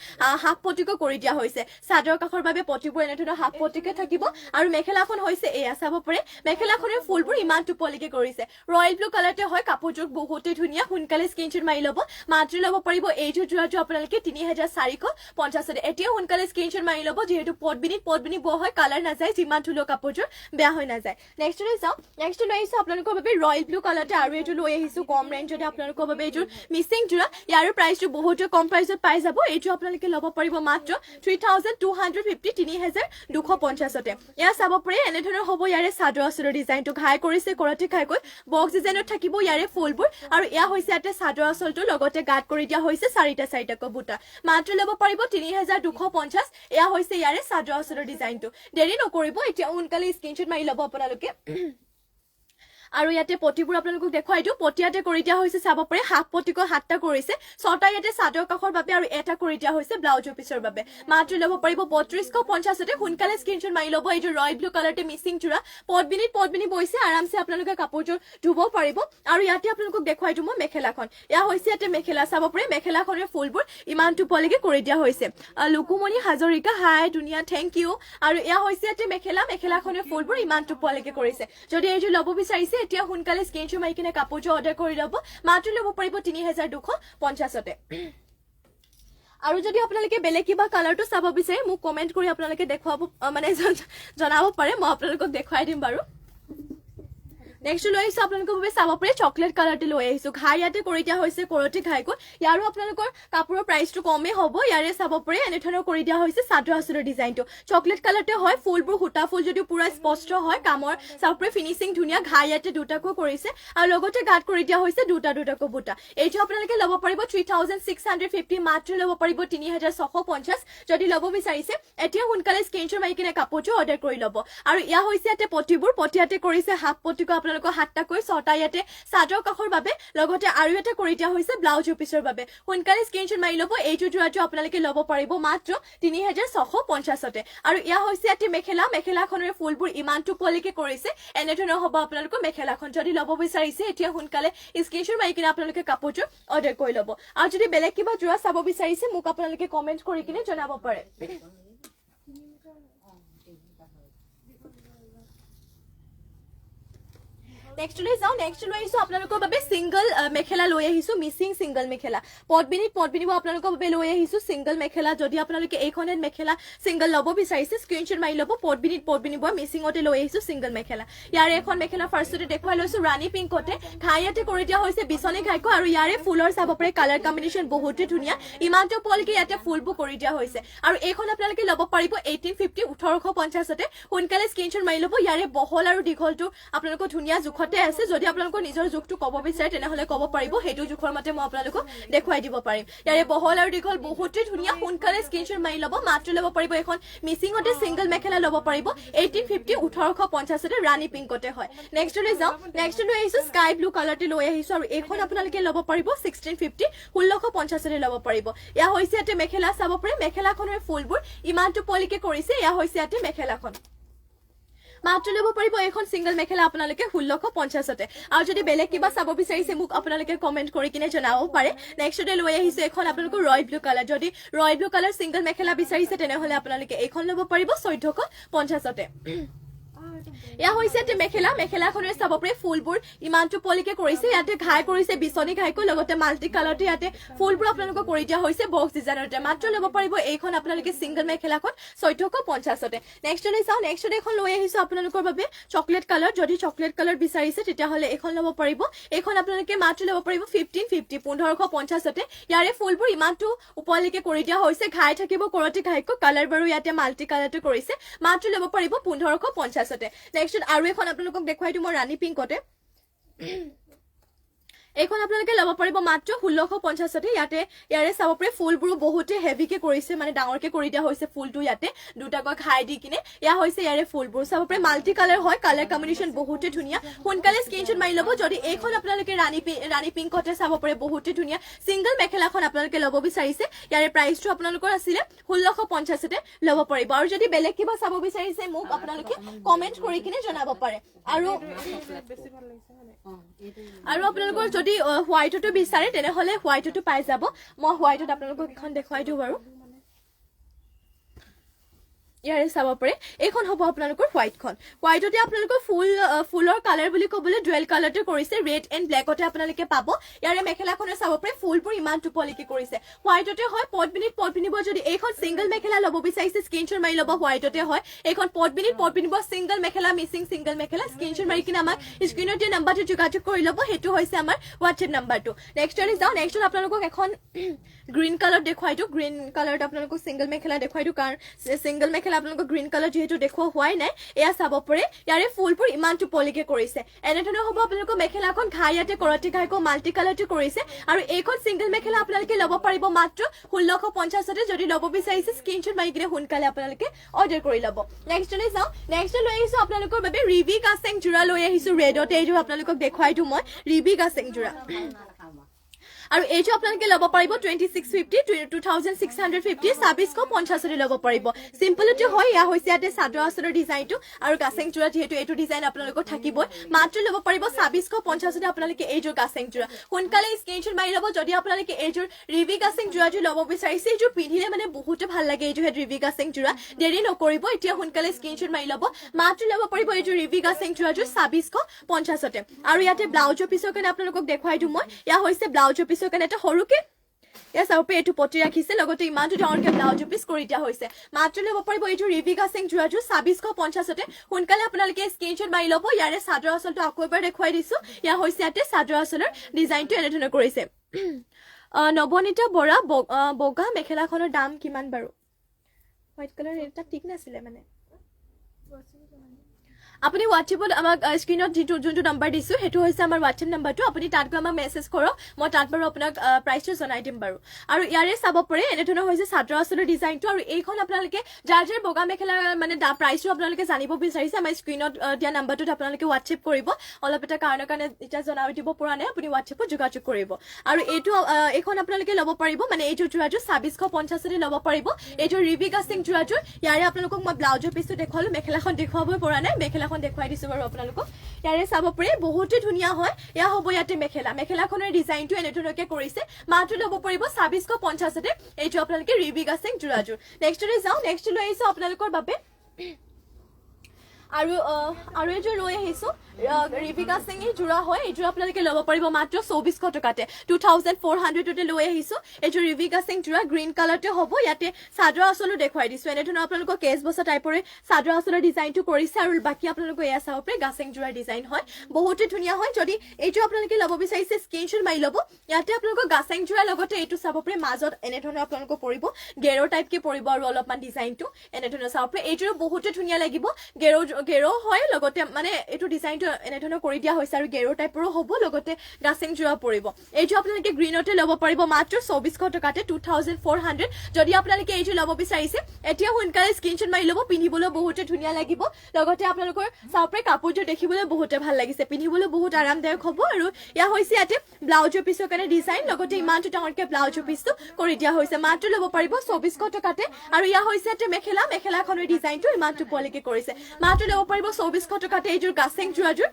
হাফ পটিকো কৰি দিয়া হৈছে চাদৰ কাষৰ বাবে পটিবোৰ এনেধৰণৰ হাফ পটিকে থাকিব আৰু মেখেলাখন হৈছে এয়া চাব পাৰে মেখেলাখন ফুলবোৰ ইমান টোপলিকে কৰিছে ৰয়েল ব্লু কালাৰতে হয় কাপোৰযোৰ বহুতে ধুনীয়া সোনকালে স্ক্ৰীনশ্বট মাৰি ল'ব মাত্ৰ ল'ব পাৰিব এইটো যোৰাটো আপোনালোকে 3450 এতিয়া সোনকালে স্ক্ৰীনশ্বট মাৰি ল'ব যিহেতু পটবিনি বোৱা হয় কালাৰ নাযায় যিমান ধুলেও কাপোৰযোৰ বেয়া হৈ নাযায় নেক্সট লৈ চাওঁ নেক্সট লৈ আহিছো আপোনালোকৰ বাবে ৰয়েল ব্লু কালাৰতে আৰু এইটো লৈ আহিছো কম ৰেঞ্জতে আপোনালোকৰ বাবে এইযোৰ মিচিং যোৰা ইয়াৰো প্ৰাইচটো বহুতে কম প্ৰাইচত পাই যাব এইটো আপোনালোকে ল'ব পাৰিব মাত্ৰ 3250 এয়া চাব পাৰে এনেধৰণৰ হ'ব ইয়াৰে চাদৰ আচলৰ ডিজাইনটো ঘাই কৰিছে কৰতে ঘাইকৈ বক্স ডিজাইনত থাকিব ইয়াৰে ফুলবোৰ আৰু এয়া হৈছে ইয়াতে চাদৰ আচলটো লগতে গাঁত কৰি দিয়া হৈছে চাৰিটাকৈ বুটা মাত্ৰ ল'ব পাৰিব 3250 এয়া হৈছে ইয়াৰে চাদৰ আচলৰ ডিজাইনটো দেৰি নকৰিব এতিয়া সোনকালে স্ক্ৰীনশ্বট মাৰি ল'ব আপোনালোকে আৰু ইয়াতে পটিবোৰ আপোনালোকক দেখুৱাই দিওঁ পটিয়াতে কৰি দিয়া হৈছে চাব পাৰে হাফ পটিকো 7টা কৰিছে 6টা ইয়াতে চাদৰ কাষৰ বাবে আৰু এটা কৰি দিয়া হৈছে ব্লাউজৰ পিছৰ বাবে মাত্ৰ ল'ব পাৰিব 3250তে সোনকালে স্ক্ৰীনশ্বট মাৰি ল'ব এইটো ৰয়েল ব্লু কালাৰতে মিচিং যোৰা পটবিনি বৈছে আৰামছে আপোনালোকে কাপোৰযোৰ ধুব পাৰিব আৰু ইয়াতে আপোনালোকক দেখুৱাই দিওঁ মই মেখেলাখন এয়া হৈছে ইয়াতে মেখেলা চাব পাৰে মেখেলাখনৰ ফুলবোৰ ইমান টোপলিকে কৰি দিয়া হৈছে লুকুমণি হাজৰিকা হাই ধুনীয়া থেংক ইউ আৰু এয়া হৈছে ইয়াতে মেখেলাখনৰ ফুলবোৰ ইমান টোপলিকে কৰিছে যদি এইটো ল'ব বিচাৰিছে এতিয়া সোনকালে স্ক্ৰীনশ্বট মাৰি কিনে কাপোৰযোৰ অৰ্ডাৰ কৰি ল'ব মাত্ৰ ল'ব পাৰিব 3250তে আৰু যদি আপোনালোকে বেলেগ কিবা কালাৰটো চাব বিচাৰে মোক কমেন্ট কৰি আপোনালোকে দেখুৱাব মানে জনাব পাৰে মই আপোনালোকক দেখুৱাই দিম বাৰু নেক্সট লৈ আহিছো আপোনালোকৰ বাবে চাব পাৰে চকলেট কালাৰটো লৈ আহিছো ঘাই ইয়াতে কৰি দিয়া হৈছে কৰতে ঘাইকো ইয়াৰো আপোনালোকৰ কাপোৰৰ প্ৰাইচটো কমে হ'ব ইয়াৰে চাব পাৰে এনেধৰণৰ কৰি দিয়া হৈছে চাদৰ আচলৰ ডিজাইনটো চকলেট কালাৰতে হয় ফুলবোৰ সূতা ফুল যদি পুৰা স্পষ্ট হয় কামৰ চাব পাৰে ফিনিচিং ধুনীয়া ঘাই ইয়াতে দুটাকো কৰিছে আৰু লগতে গাঁত কৰি দিয়া হৈছে দুটাকো বুটা এইটো আপোনালোকে ল'ব পাৰিব 3650 মাত্ৰ ল'ব পাৰিব 3650 যদি ল'ব বিচাৰিছে এতিয়া সোনকালে স্ক্ৰীনশ্বট মাৰি কিনে কাপোৰটো অৰ্ডাৰ কৰি ল'ব আৰু ইয়া হৈছে ইয়াতে পটিবোৰ পটিয়াতে কৰিছে হাফ পটিকো আপোনালোকৰ 7টাকৈ 6টা ইয়াতে চাদৰ কাষৰ বাবে লগতে আৰু এটা কৰি দিয়া হৈছে ব্লাউজৰ পিছৰ বাবে সোনকালে স্ক্ৰীনশ্বট মাৰি ল'ব এইটো যোৰাটো আপোনালোকে ল'ব পাৰিব মাত্ৰ 3650তে আৰু ইয়া হৈছে ইয়াতে মেখেলাখনৰ ফুলবোৰ ইমান টোপলিকে কৰিছে এনেধৰণৰ হ'ব আপোনালোকৰ মেখেলাখন যদি ল'ব বিচাৰিছে এতিয়া সোনকালে স্ক্ৰীনশ্বট মাৰি কিনে আপোনালোকে কাপোৰযোৰ অৰ্ডাৰ কৰি ল'ব আৰু যদি বেলেগ কিবা যোৰা চাব বিচাৰিছে মোক আপোনালোকে কমেন্ট কৰি কিনে জনাব পাৰে নেক্সট লৈ যাওঁ নেক্সট লৈ আহিছো আপোনালোকৰ বাবে সিংগল মেখেলা লৈ আহিছো মিচিং সিংগল মেখেলা পটবিনি আপোনালোকৰ বাবে লৈ আহিছো সিংগল মেখেলা যদি আপোনালোকে এইখন মেখেলা সিংগল ল'ব বিচাৰিছে স্ক্ৰীনশ্বট মাৰি ল'ব পটবিনি বয় মিচিংতে লৈ আহিছো সিংগল মেখেলা ইয়াৰে এখন মেখেলা ফাৰ্ষ্টতে দেখুৱাই লৈছো ৰাণী পিংকতে ঘাইয়াতে কৰি দিয়া হৈছে বিচনী ঘাইকো আৰু ইয়াৰে ফুলৰ চাব পাৰে কালাৰ কম্বিনেশ্যন বহুতে ধুনীয়া ইমানটো পলকে ইয়াতে ফুলবোৰ কৰি দিয়া হৈছে আৰু এইখন আপোনালোকে ল'ব পাৰিব 1850 1850তে সোনকালে স্ক্ৰীনশ্বট মাৰি ল'ব ইয়াৰে বহল আৰু দীঘলটো আপোনালোকৰ ধুনীয়া জোখত জোখতে আছে যদি আপোনালোকৰ নিজৰ জোখটো ক'ব বিচাৰে তেনেহলে ক'ব পাৰিব হেতু জোখৰ মতে মই আপোনালোকক দেখুৱাই দিব পাৰিম ইয়াৰে বহল আৰু দীঘল বহুতে ধুনীয়া সোনকালে স্ক্ৰীনশ্বট মাৰি ল'ব মাত্ৰ ল'ব পাৰিব এখন মিচিংতে সিঙ্গল মেখেলা ল'ব পাৰিব 1850 1850 ৰাণী পিংকতে হয় নেক্সট লৈ যাও নেক্সট লৈ আহিছো স্কাই ব্লু কালাৰতে লৈ আহিছো আৰু এখন আপোনালোকে ল'ব পাৰিব 1650 1650 ল'ব পাৰিব ইয়া হৈছে এতে মেখেলা চাব পাৰে মেখেলাখনৰ ফুলবোৰ ইমানটো পলিকে কৰিছে ইয়া হৈছে এতে মেখেলাখন মাত্ৰ ল'ব পাৰিব এখন সিঙ্গল মেখেলা আপোনালোকে 1650 আৰু যদি বেলেগ কিবা চাব বিচাৰিছে মোক আপোনালোকে কমেন্ট কৰি কিনে জনাব পাৰে নেক্সট লৈ আহিছো এখন আপোনালোকৰ ৰয় ব্লু কালাৰ যদি ৰয় ব্লু কালাৰ সিঙ্গল মেখেলা বিচাৰিছে তেনেহলে আপোনালোকে এখন ল'ব পাৰিব 1450 ইয়া হৈছে এতে মেখেলা মেখেলাখনৰ চাব পাৰে ফুলবোৰ ইমানটো পলিকে কৰিছে ইয়াতে ঘাই কৰিছে বিছনি ঘাইকো লগতে মাল্টি কালাৰতে ইয়াতে ফুলবোৰ আপোনালোকক কৰি দিয়া হৈছে বক্স ডিজাইনতে মাত্ৰ ল'ব পাৰিব এইখন আপোনালোকে সিঙ্গল মেখেলাখন 1450 নেক্সট লৈ চাও নেক্সট এখন লৈ আহিছো আপোনালোকৰ বাবে চকলেট কালাৰ যদি চকলেট কালাৰ বিচাৰিছে তেতিয়াহলে এখন ল'ব পাৰিব এইখন আপোনালোকে মাত্ৰ ল'ব পাৰিব 1550 1550 ইয়াৰে ফুলবোৰ ইমানটো উপলিকে কৰি দিয়া হৈছে ঘাই থাকিব কৰতি ঘাইকো কালাৰ বাৰু ইয়াতে মাল্টি কালাৰতে কৰিছে মাত্ৰ ল'ব পাৰিব 1550 নেক্সট আৰু এখন আপোনালোকক দেখুৱাই দিম ৰাণী পিংকতে এখন আপোনালোকে ল'ব পাৰিব মাত্ৰ 1650 ইয়াতে ইয়াৰে চাব পাৰে ফুলবোৰ বহুতে হেভিকে কৰিছে মানে ডাঙৰকে কৰি দিয়া হৈছে ফুলটো ইয়াতে দুটাকৈ খাই দি কিনে ইয়া হৈছে ইয়াৰে ফুলবোৰ চাব পাৰে মাল্টি কালাৰ হয় কালাৰ কম্বিনেশন বহুতে ধুনীয়া সোনকালে স্ক্ৰীনশ্বট মাৰি ল'ব যদি এইখন আপোনালোকে ৰাণী পিংকতে চাব পাৰে বহুতে ধুনীয়া সিঙ্গল মেখেলাখন আপোনালোকে ল'ব বিচাৰিছে ইয়াৰে প্ৰাইসটো আপোনালোকৰ আছিল 1650 ল'ব পাৰিব আৰু যদি বেলেগ কিবা চাব বিচাৰিছে মোক আপোনালোকে কমেন্ট কৰি কিনে জনাব পাৰে আৰু আপোনালোকৰ যদি হোৱাইটটো বিচাৰে তেনেহলে হোৱাইটটো পাই যাব মই হোৱাইটত আপোনালোকক এখন দেখুৱাই দিও বাৰু ইয়াৰে চাব পাৰে এইখন হ'ব আপোনালোকৰ হোৱাইটতে আপোনালোকৰ ফুলৰ কালাৰ বুলি ক'বলৈ ডুৱেল কালাৰতে কৰিছে ৰেড এণ্ড ব্লেকতে আপোনালোকে পাব ইয়াৰে মেখেলাখনৰ চাব পাৰে ফুলবোৰ ইমান টুপলিকে কৰিছে হোৱাইটতে হয় পট পিনিব যদি এইখন সিঙ্গল মেখেলা ল'ব বিচাৰিছে স্ক্ৰীনশ্বট মাৰি ল'ব হোৱাইটতে হয় এইখন পট পিনিব সিঙ্গল মেখেলা মিচিং সিঙ্গল মেখেলা স্ক্ৰীনশ্বট মাৰি কিনে আমাক স্ক্ৰীনত দিয়া নাম্বাৰটো যোগাযোগ কৰি ল'ব হেতু হৈছে আমাৰ WhatsApp নাম্বাৰটো নেক্সটলৈ যাও নেক্সট আপোনালোকক এখন গ্ৰীন কালাৰ দেখুৱাই দিও গ্ৰীন কালাৰত আপোনালোকক সিঙ্গল মেখেলা দেখুৱাই দিও কাৰণ সিঙ্গল মেখেলা আপোনালোকক গ্ৰীন কালাৰ যেহেতু দেখুৱা হোৱাই নাই এয়া চাব পাৰে ইয়াৰে ফুলবোৰ ইমানটো পলিকে কৰিছে এনেধৰণৰ হ'ব আপোনালোকৰ মেখেলাখন ঘাইয়াতে কৰতি ঘাইকো মাল্টি কালাৰতে কৰিছে আৰু এইখন সিঙ্গল মেখেলা আপোনালোকে ল'ব পাৰিব মাত্ৰ 1650 যদি ল'ব বিচাৰিছে স্ক্ৰীনশ্বট মাৰি কিনে সোনকালে আপোনালোকে অৰ্ডাৰ কৰি ল'ব নেক্সটলৈ যাও নেক্সট লৈ আহিছো আপোনালোকৰ বাবে ৰিবি গাছেং জোৰা লৈ আহিছো ৰেডতে এইটো আপোনালোকক দেখুৱাই দিও মই ৰিবি গাছেং জোৰা আৰু এইটো আপোনালোকে ল'ব পাৰিব 2650 2650 2650 ল'ব পাৰিব সিম্পলটো হয় ইয়া হৈছে ইয়াতে চাদৰ আচলৰ ডিজাইনটো আৰু গাছেং জোৰা যেহেতু এইটো ডিজাইন আপোনালোকৰ থাকিব মাত্ৰ ল'ব পাৰিব 2650 আপোনালোকে এইটো গাছেং জোৰা সোনকালে স্ক্ৰীনশ্বট মাৰি ল'ব যদি আপোনালোকে এইটো ৰিবি গাছেং জোৰাটো ল'ব বিচাৰিছে এইটো পিন্ধিলে মানে বহুত ভাল লাগে এইটো ৰিবি গাছেং জোৰা দেৰি নকৰিব এতিয়া সোনকালে স্ক্ৰীনশ্বট মাৰি ল'ব মাত্ৰ ল'ব পাৰিব এইটো ৰিবি গাছেং জোৰাটো 2650 আৰু ইয়াতে ব্লাউজৰ পিছৰ কাৰণে আপোনালোকক দেখুৱাই দিম মই ইয়া হৈছে ব্লাউজৰ পিছৰ কাৰণে এটা সৰুকে ইয়া চাও পে এটো পটি ৰাখিছে লগতে ইমানটো ডাঙৰকে ব্লাউজ পিস কৰি দিয়া হৈছে মাত্ৰ ল'ব পাৰিব এইটো ৰিবি গাছেং জোৰাটো 2650 সোনকালে আপোনালোকে স্ক্ৰীনশ্বট মাৰি ল'ব ইয়াৰে চাদৰ আচলটো আকৌ এবাৰ দেখুৱাই দিছো ইয়া হৈছে ইয়াতে চাদৰ আচলৰ ডিজাইনটো এনেধৰণৰ কৰিছে নবনিতা বৰা বগা মেখেলাখনৰ দাম কিমান বাৰু হোৱাইট কালাৰ এটা ঠিক নাছিলে মানে আপুনি WhatsAppত আমাক স্ক্ৰীনত যোনটো নাম্বাৰ দিছো হেতু হৈছে আমাৰ WhatsApp নাম্বাৰটো আপুনি তাত গৈ আমাক মেছেজ কৰক মই তাত বাৰু আপোনাক প্ৰাইসটো জনাই দিম বাৰু আৰু ইয়াৰে চাব পাৰে এনেধৰণৰ হৈছে চাদৰ আচলৰ ডিজাইনটো আৰু এইখন আপোনালোকে যাৰ বগা মেখেলা মানে প্ৰাইসটো আপোনালোকে জানিব বিচাৰিছে আমাৰ স্ক্ৰীনত দিয়া নাম্বাৰটোত আপোনালোকে WhatsApp কৰিব অলপ এটা কাৰণৰ কাৰণে এটা জনাই দিব পৰা নাই আপুনি WhatsAppত যোগাযোগ কৰিব আৰু এইখন আপোনালোকে ল'ব পাৰিব মানে এইটো জোৰাটো 2650 ল'ব পাৰিব এইটো ৰিবি গাছেং জোৰাটো ইয়াৰে আপোনালোকক মই ব্লাউজৰ পিছটো দেখুৱালো মেখেলাখন দেখুৱাব পৰা নাই মেখেলাখন দেখুৱাই দিছো বাৰু আপোনালোকক ইয়াৰে চাব পাৰে বহুতে ধুনীয়া হয় ইয়া হ'ব ইয়াতে মেখেলাখনৰ ডিজাইনটো এনেধৰণকে কৰিছে মাত্ৰ ল'ব পাৰিব 2650 এইটো আপোনালোকে ৰিবি গাছেং জোৰাজোৰ নেক্সটলৈ যাও নেক্সট লৈ আহিছো আপোনালোকৰ বাবে আৰু এই লৈ আহিছো ৰিবি গাছেং জোৰা হয় এইটো আপোনালোকে ল'ব পাৰিব মাত্ৰ 2400 টকাতে 2400 লৈ আহিছো এইটো ৰিবি গাছেং জোৰা গ্ৰীণ কালাৰতে হ'ব ইয়াতে চাদৰ আচলো দেখুৱাই দিছো এনেধৰণৰ আপোনালোকৰ কেছ বসা টাইপৰে চাদৰ আচলৰ ডিজাইনটো কৰিছে আৰু বাকি আপোনালোকৰ এয়া চাব পাৰে গাছেং জোৰা ডিজাইন হয় বহুতে ধুনীয়া হয় যদি এইটো আপোনালোকে ল'ব বিচাৰিছে স্ক্ৰীনশ্বট মাৰি ল'ব ইয়াতে আপোনালোকৰ গাছেং জোৰা লগতে এইটো চাব পাৰে মাজত এনেধৰণৰ আপোনালোকৰ পৰিব গেৰৰ টাইপকে পৰিব আৰু অলপমান ডিজাইনটো এনেধৰণৰ চাব পাৰে এইটো বহুতে ধুনীয়া লাগিব গেৰৰ গেৰো হয় লগতে মানে এইটো ডিজাইনটো এনে ধৰণৰ কৰি দিয়া হৈছে আৰু গেৰো টাইপৰো হ'ব লগতে গাছিং জোৰা পৰিব এইটো আপোনালোকে গ্ৰীনতে ল'ব পাৰিব মাত্ৰ 2400 টকাতে 2400 যদি আপোনালোকে এইটো ল'ব বিচাৰিছে এতিয়া সোনকালে স্ক্ৰীনশ্বট মাৰি ল'ব পিন্ধিবলৈ বহুতে ধুনীয়া লাগিব লগতে আপোনালোকৰ চাওপৰে কাপোৰটো দেখিবলৈ বহুতে ভাল লাগিছে পিন্ধিবলৈ বহুত আৰামদায়ক হ'ব আৰু ইয়া হৈছে ইয়াতে ব্লাউজৰ পিছৰ কাৰণে ডিজাইন লগতে ইমানটো ডাঙৰকে ব্লাউজৰ পিছটো কৰি দিয়া হৈছে মাত্ৰ ল'ব পাৰিব 2400 টকাতে আৰু ইয়া হৈছে ইয়াতে মেখেলাখনৰ ডিজাইনটো ইমানটো পোৱালৈকে কৰিছে মাত্ৰ ল'ব পাৰিব 2400 টকাতে এইযোৰ গাছিং জোৰাযোৰ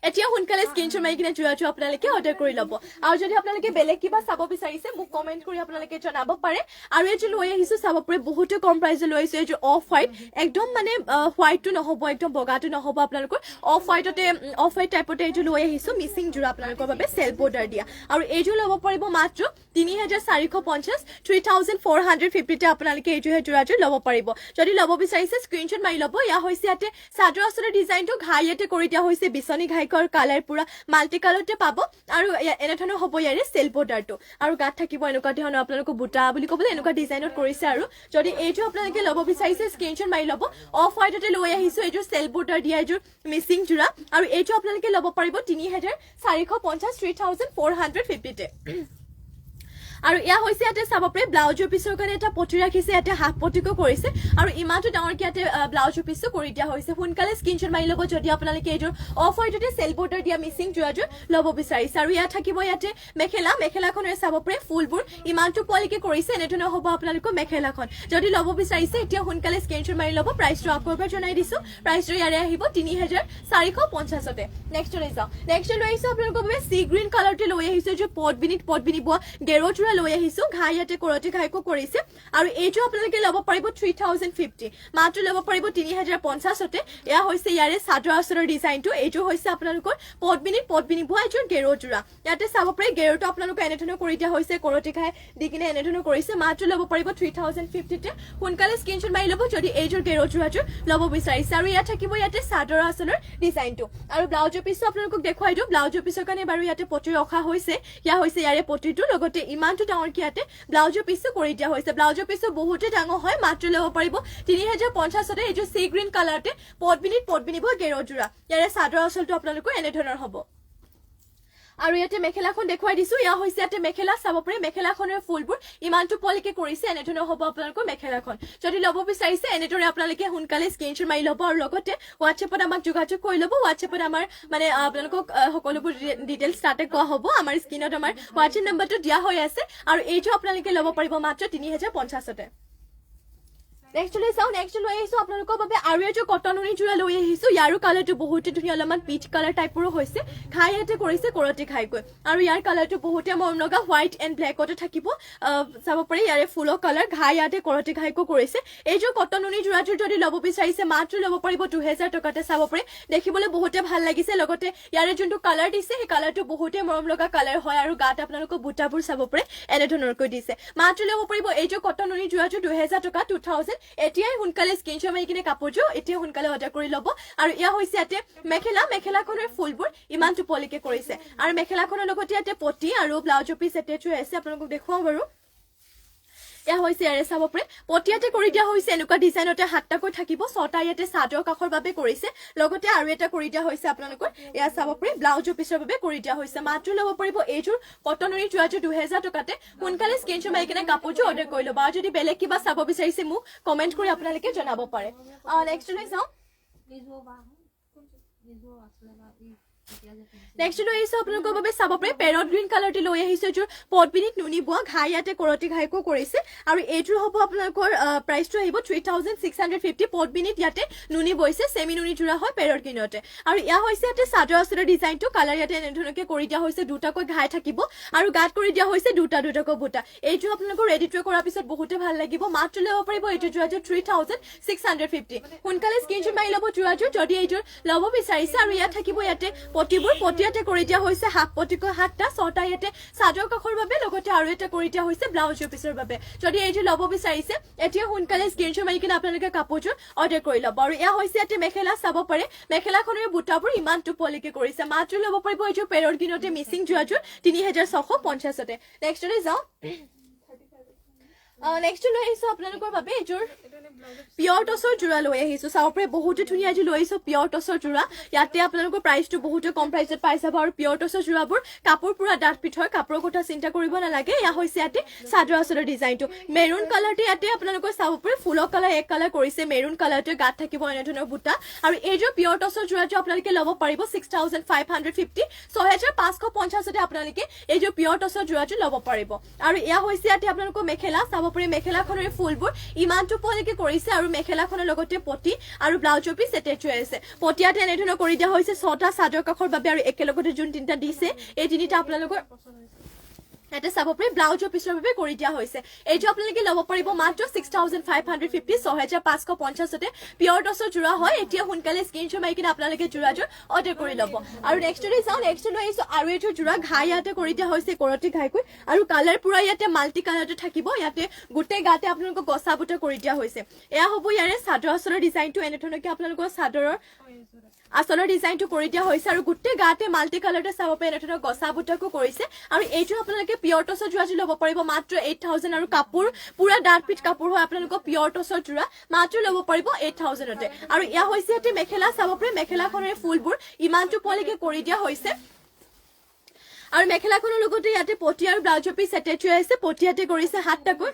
এতিয়া সোনকালে স্ক্ৰীনশ্বট মাৰি কিনে জোৰাটো আপোনালোকে অৰ্ডাৰ কৰি ল'ব আৰু যদি আপোনালোকে বেলেগ কিবা চাব বিচাৰিছে মোক কমেন্ট কৰি আপোনালোকে জনাব পাৰে আৰু এইযোৰ লৈ আহিছো চাব পাৰে বহুতে কম প্ৰাইজে লৈ আহিছো এইযোৰ অফ হোৱাইট একদম মানে হোৱাইটটো নহ'ব একদম বগাটো নহ'ব আপোনালোকৰ অফ হোৱাইট টাইপতে এইযোৰ লৈ আহিছো মিচিং জোৰা আপোনালোকৰ বাবে চেল্ফ বৰ্ডাৰ দিয়া আৰু এইযোৰ ল'ব পাৰিব মাত্ৰ 3450 3450 তে আপোনালোকে এইযোৰ জোৰাযোৰ ল'ব পাৰিব যদি ল'ব বিচাৰিছে স্ক্ৰীনশ্বট মাৰি ল'ব ইয়া হৈছে ইয়াতে চাদৰ আচলৰ ডিজাইনটো ঘাইয়াতে কৰি দিয়া হৈছে বিচনী ঘাইকৰ কালাৰ পুৰা মাল্টি কালাৰতে পাব আৰু এনে ধৰণৰ হ'ব ইয়াৰে চেল্ফ বৰ্ডাৰটো আৰু গাত থাকিব এনেকুৱা ধৰণৰ আপোনালোকৰ বুটা বুলি ক'বলৈ এনেকুৱা ডিজাইনত কৰিছে আৰু যদি এইটো আপোনালোকে ল'ব বিচাৰিছে স্ক্ৰীনশ্বট মাৰি ল'ব অফ হোৱাইটতে লৈ আহিছো এইযোৰ চেল্ফ বৰ্ডাৰ দিয়া এইযোৰ মিচিং জোৰা আৰু এইটো আপোনালোকে ল'ব পাৰিব 3450 3450 তে আৰু ইয়া হৈছে ইয়াতে চাব পাৰে ব্লাউজৰ পিছৰ কাৰণে এটা পটি ৰাখিছে ইয়াতে হাফ পটিকো কৰিছে আৰু ইমানটো ডাঙৰকে ইয়াতে ব্লাউজৰ পিছটো কৰি দিয়া হৈছে সোনকালে স্ক্ৰীনশ্বট মাৰি ল'ব যদি আপোনালোকে এইযোৰ অফ হোৱাইটতে চেল্ফ বৰ্ডাৰ দিয়া মিচিং জোৰাযোৰ ল'ব বিচাৰিছে আৰু ইয়াত থাকিব ইয়াতে মেখেলাখনৰ চাব পাৰে ফুলবোৰ ইমানটো পোৱালৈকে কৰিছে এনেধৰণৰ হ'ব আপোনালোকৰ মেখেলাখন যদি ল'ব বিচাৰিছে এতিয়া সোনকালে স্ক্ৰীনশ্বট মাৰি ল'ব প্ৰাইচটো আকৌ এবাৰ জনাই দিছো প্ৰাইচটো ইয়াৰে আহিব 3450 তে নেক্সট লৈ যাওঁ নেক্সট লৈ আহিছো আপোনালোকৰ বাবে সি গ্ৰীণ কালাৰতে লৈ আহিছো যে পটবিনিত বোৱা গেৰো জোৰা লৈ আহিছো ঘাইয়াতে কৰতি ঘাইকো কৰিছে আৰু এইটো আপোনালোকে ল'ব পাৰিব 3050 মাত্ৰ ল'ব পাৰিব 3050 তে এয়া হৈছে ইয়াৰে চাদৰ আচলৰ ডিজাইনটো এইটো হৈছে আপোনালোকৰ পটবিনিত বোৱা এইযোৰ গেৰো জোৰা ইয়াতে চাব পাৰে গেৰোটো আপোনালোকে এনেধৰণৰ কৰি দিয়া হৈছে কৰতি ঘাই দি কিনে এনেধৰণৰ কৰিছে মাত্ৰ ল'ব পাৰিব 3050 তে সোনকালে স্ক্ৰীনশ্বট মাৰি ল'ব যদি এইযোৰ গেৰো জোৰাযোৰ ল'ব বিচাৰিছে আৰু ইয়াত থাকিব ইয়াতে চাদৰ আচলৰ ডিজাইনটো আৰু ব্লাউজৰ পিছটো আপোনালোকক দেখুৱাই দিওঁ ব্লাউজৰ পিছৰ কাৰণে বাৰু ইয়াতে পটি ৰখা হৈছে ইয়া হৈছে ইয়াৰে পটিটো লগতে ইমানটো ডাঙৰকে ইয়াতে ব্লাউজৰ পিছটো কৰি দিয়া হৈছে ব্লাউজৰ পিছটো বহুতে ডাঙৰ হয় মাত্ৰ ল'ব পাৰিব 3050 তে এইযোৰ সি গ্ৰীণ কালাৰতে পটবিনিত গেৰো জোৰা ইয়াৰে চাদৰ আচলটো আপোনালোকৰ এনেধৰণৰ হ'ব আৰু ইয়াতে মেখেলাখন দেখুৱাই দিছো ইয়া হৈছে ইয়াতে মেখেলা চাব পাৰে মেখেলাখনৰ ফুলবোৰ ইমানটো পোৱালৈকে কৰিছে এনেধৰণৰ হ'ব আপোনালোকৰ মেখেলাখন যদি ল'ব বিচাৰিছে এনেদৰে আপোনালোকে সোনকালে স্ক্ৰীনশ্বট মাৰি ল'ব আৰু লগতে হোৱাটছএপত আমাক যোগাযোগ কৰি ল'ব হোৱাটছএপত আমাৰ মানে আপোনালোকক সকলোবোৰ ডিটেইলছ তাতে কোৱা হ'ব আমাৰ স্ক্ৰীনত আমাৰ হোৱাটছএপ নম্বৰটো দিয়া হৈ আছে আৰু এইটো আপোনালোকে ল'ব পাৰিব মাত্ৰ 3050 তে নেক্সট লৈ চাওঁ নেক্সট লৈ আহিছো আপোনালোকৰ বাবে আৰু এযোৰ কটন উনি জোৰা লৈ আহিছো ইয়াৰো কালাৰটো বহুতে ধুনীয়া অলপমান পিচ কালাৰ টাইপৰো হৈছে ঘাইয়াতে কৰিছে কৰতি ঘাইকৈ আৰু ইয়াৰ কালাৰটো বহুতে মৰম লগা হোৱাইট এণ্ড ব্লেকতে থাকিব চাব পাৰে ইয়াৰে ফুলৰ কালাৰ ঘাইয়াতে কৰতি ঘাইকো কৰিছে এইযোৰ কটন উনি জোৰাযোৰ যদি ল'ব বিচাৰিছে মাত্ৰ ল'ব পাৰিব 2000 টকাতে চাব পাৰে দেখিবলৈ বহুতে ভাল লাগিছে লগতে ইয়াৰে যোনটো কালাৰ দিছে সেই কালাৰটো বহুতে মৰম লগা কালাৰ হয় আৰু গাত আপোনালোকৰ বুটাবোৰ চাব পাৰে এনেধৰণৰকৈ দিছে মাত্ৰ ল'ব পাৰিব এইযোৰ কটন উনি জোৰাযোৰ 2000 টকা 2000 এতিয়াই সোনকালে স্ক্ৰীনশ্বট মাৰি কিনে কাপোৰযোৰ এতিয়া সোনকালে অৰ্ডাৰ কৰি ল'ব আৰু ইয়া হৈছে ইয়াতে মেখেলাখনৰ ফুলবোৰ ইমানটো পোৱালৈকে কৰিছে আৰু মেখেলাখনৰ লগতে ইয়াতে পটি আৰু ব্লাউজৰ পিছ এটেচ হৈ আছে আপোনালোকক দেখুৱাওঁ বাৰু এয়া হৈছে ইয়াৰে চাব পাৰে পটিয়াতে কৰি দিয়া হৈছে এনেকুৱা ডিজাইনতে হাতটাকৈ থাকিব ছটা ইয়াতে চাদৰ কাষৰ বাবে কৰিছে লগতে আৰু এটা কৰি দিয়া হৈছে আপোনালোকৰ এয়া চাব পাৰে ব্লাউজৰ পিছৰ বাবে কৰি দিয়া হৈছে মাত্ৰ ল'ব পাৰিব এইযোৰ কটন উনি জোৰাযোৰ 2000 টকাতে সোনকালে স্ক্ৰীনশ্বট মাৰি কিনে কাপোৰযোৰ অৰ্ডাৰ কৰি ল'ব আৰু যদি বেলেগ কিবা চাব বিচাৰিছে মোক কমেন্ট কৰি আপোনালোকে জনাব পাৰে নেক্সট লৈ যাওঁ নেক্সট লৈ আহিছো আপোনালোকৰ বাবে চাব পাৰে পেৰট গ্ৰীণ কালাৰটি লৈ আহিছো এইযোৰ পটবিনিত নুনি বোৱা ঘাইয়াতে কৰতি ঘাইকো কৰিছে আৰু এইযোৰ হ'ব আপোনালোকৰ প্ৰাইচটো আহিব 3650 পটবিনিত ইয়াতে নুনি বৈছে চেমি নুনি জোৰা হয় পেৰট গ্ৰীণতে আৰু ইয়া হৈছে ইয়াতে চাদৰ আচলৰ ডিজাইনটো কালাৰ ইয়াতে এনেধৰণকে কৰি দিয়া হৈছে দুটাকৈ ঘাই থাকিব আৰু গাত কৰি দিয়া হৈছে দুটাকৈ বুটা এইযোৰ আপোনালোকৰ ৰেডি টু কৰাৰ পিছত বহুতে ভাল লাগিব মাত্ৰ ল'ব পাৰিব এইটো জোৰাযোৰ 3650 সোনকালে স্ক্ৰীনশ্বট মাৰি ল'ব জোৰাযোৰ যদি এইযোৰ ল'ব বিচাৰিছে আৰু ইয়াত থাকিব ইয়াতে পটিয়াতে কৰি দিয়া হৈছে হাফ পটিকৈ হাতটা ছটা ইয়াতে চাদৰ কাষৰ বাবে লগতে আৰু এটা কৰি দিয়া হৈছে ব্লাউজৰ পিছৰ বাবে যদি এইযোৰ ল'ব বিচাৰিছে এতিয়া সোনকালে স্ক্ৰীনশ্বট মাৰি কিনে আপোনালোকে কাপোৰযোৰ অৰ্ডাৰ কৰি ল'ব আৰু এয়া হৈছে ইয়াতে মেখেলা চাব পাৰে মেখেলাখনৰ বুটাবোৰ ইমানটো পোৱালৈকে কৰিছে মাত্ৰ ল'ব পাৰিব এইযোৰ পেৰট গ্ৰীণতে মিচিং জোৰাযোৰ 3650 তে নেক্সট লৈ যাওঁ নেক্সট লৈ আহিছো আপোনালোকৰ বাবে এযোৰ পিয়ৰ টছৰ যোৰা লৈ আহিছো চাব পাৰে বহুতে ধুনীয়া এযোৰ লৈ আহিছো পিয়ৰ টছৰ যোৰা ইয়াতে আপোনালোকৰ প্ৰাইচটো বহুতে কম প্ৰাইচত পাই যাব আৰু পিয়ৰ টছৰ যোৰাবোৰ কাপোৰ পুৰা ডাঠ পিঠ হয় কাপোৰৰ কথা চিন্তা কৰিব নালাগে এয়া হৈছে ইয়াতে চাদৰ আচলৰ ডিজাইনটো মেৰুন কালাৰটো ইয়াতে আপোনালোকৰ চাব পাৰে ফুলৰ কালাৰ এক কালাৰ কৰিছে মেৰুন কালাৰটো গাত থাকিব এনে ধৰণৰ বুটা আৰু এইযোৰ পিয়ৰ টছৰ যোৰাটো আপোনালোকে ল'ব পাৰিব 6550 6550 আপোনালোকে এইযোৰ পিয়ৰ টছৰ যোৰাটো ল'ব পাৰিব আৰু এয়া হৈছে ইয়াতে আপোনালোকৰ মেখেলা চাব পাৰে মেখেলাখনৰ ফুলবোৰ ইমানটো পলৈকে কৰিছে আৰু মেখেলাখনৰ লগতে পটি আৰু ব্লাউজৰ পিছ এটেচ হৈ আছে পটিয়াতে এনে ধৰণৰ কৰি দিয়া হৈছে 6টা চাদৰ কাখৰ বাবে আৰু একেলগতে যোন তিনিটা দিছে এই তিনিটা আপোনালোকৰ এটা চাব পাৰে ব্লাউজৰ পিছৰ বাবে কৰি দিয়া হৈছে এইটো আপোনালোকে ল'ব পাৰিব মাত্ৰ 6550 6550 পিয়ৰ টছৰ যোৰা হয় এতিয়া সোনকালে স্ক্ৰীনশ্বট মাৰি কিনে আপোনালোকে যোৰাযোৰ অৰ্ডাৰ কৰি ল'ব আৰু নেক্সটলৈ যাওঁ নেক্সট লৈ আহিছো আৰু এইটো যোৰা ঘাই ইয়াতে কৰি দিয়া হৈছে কৰতি ঘাইকৈ আৰু কালাৰ পুৰা ইয়াতে মাল্টি কালাৰটো থাকিব ইয়াতে গোটেই গাতে আপোনালোকক গছা বুটা কৰি দিয়া হৈছে এয়া হ'ব ইয়াৰে চাদৰ আচলৰ ডিজাইনটো এনে ধৰণকে আপোনালোকৰ চাদৰৰ আচলৰ ডিজাইনটো কৰি দিয়া হৈছে আৰু গোটেই গাতে মাল্টি কালাৰতে চাব পাৰে এনে ধৰণৰ গছা বুটাকো কৰিছে আৰু এইটো আপোনালোকে পিয়ৰ টছৰ যোৰাযোৰ ল'ব পাৰিব মাত্ৰ 8000 আৰু কাপোৰ পুৰা ডাঠ পিঠ কাপোৰ হয় আপোনালোকৰ পিয়ৰ টছৰ যোৰা মাত্ৰ ল'ব পাৰিব 8000তে আৰু এয়া হৈছে ইয়াতে মেখেলা চাব পাৰে মেখেলাখনৰ ফুলবোৰ ইমানটো পলৈকে কৰি দিয়া হৈছে আৰু মেখেলাখনৰ লগতে ইয়াতে পটি আৰু ব্লাউজৰ পিছ এটেচ হৈ আছে পটিয়াতে কৰিছে হাতটাকৈ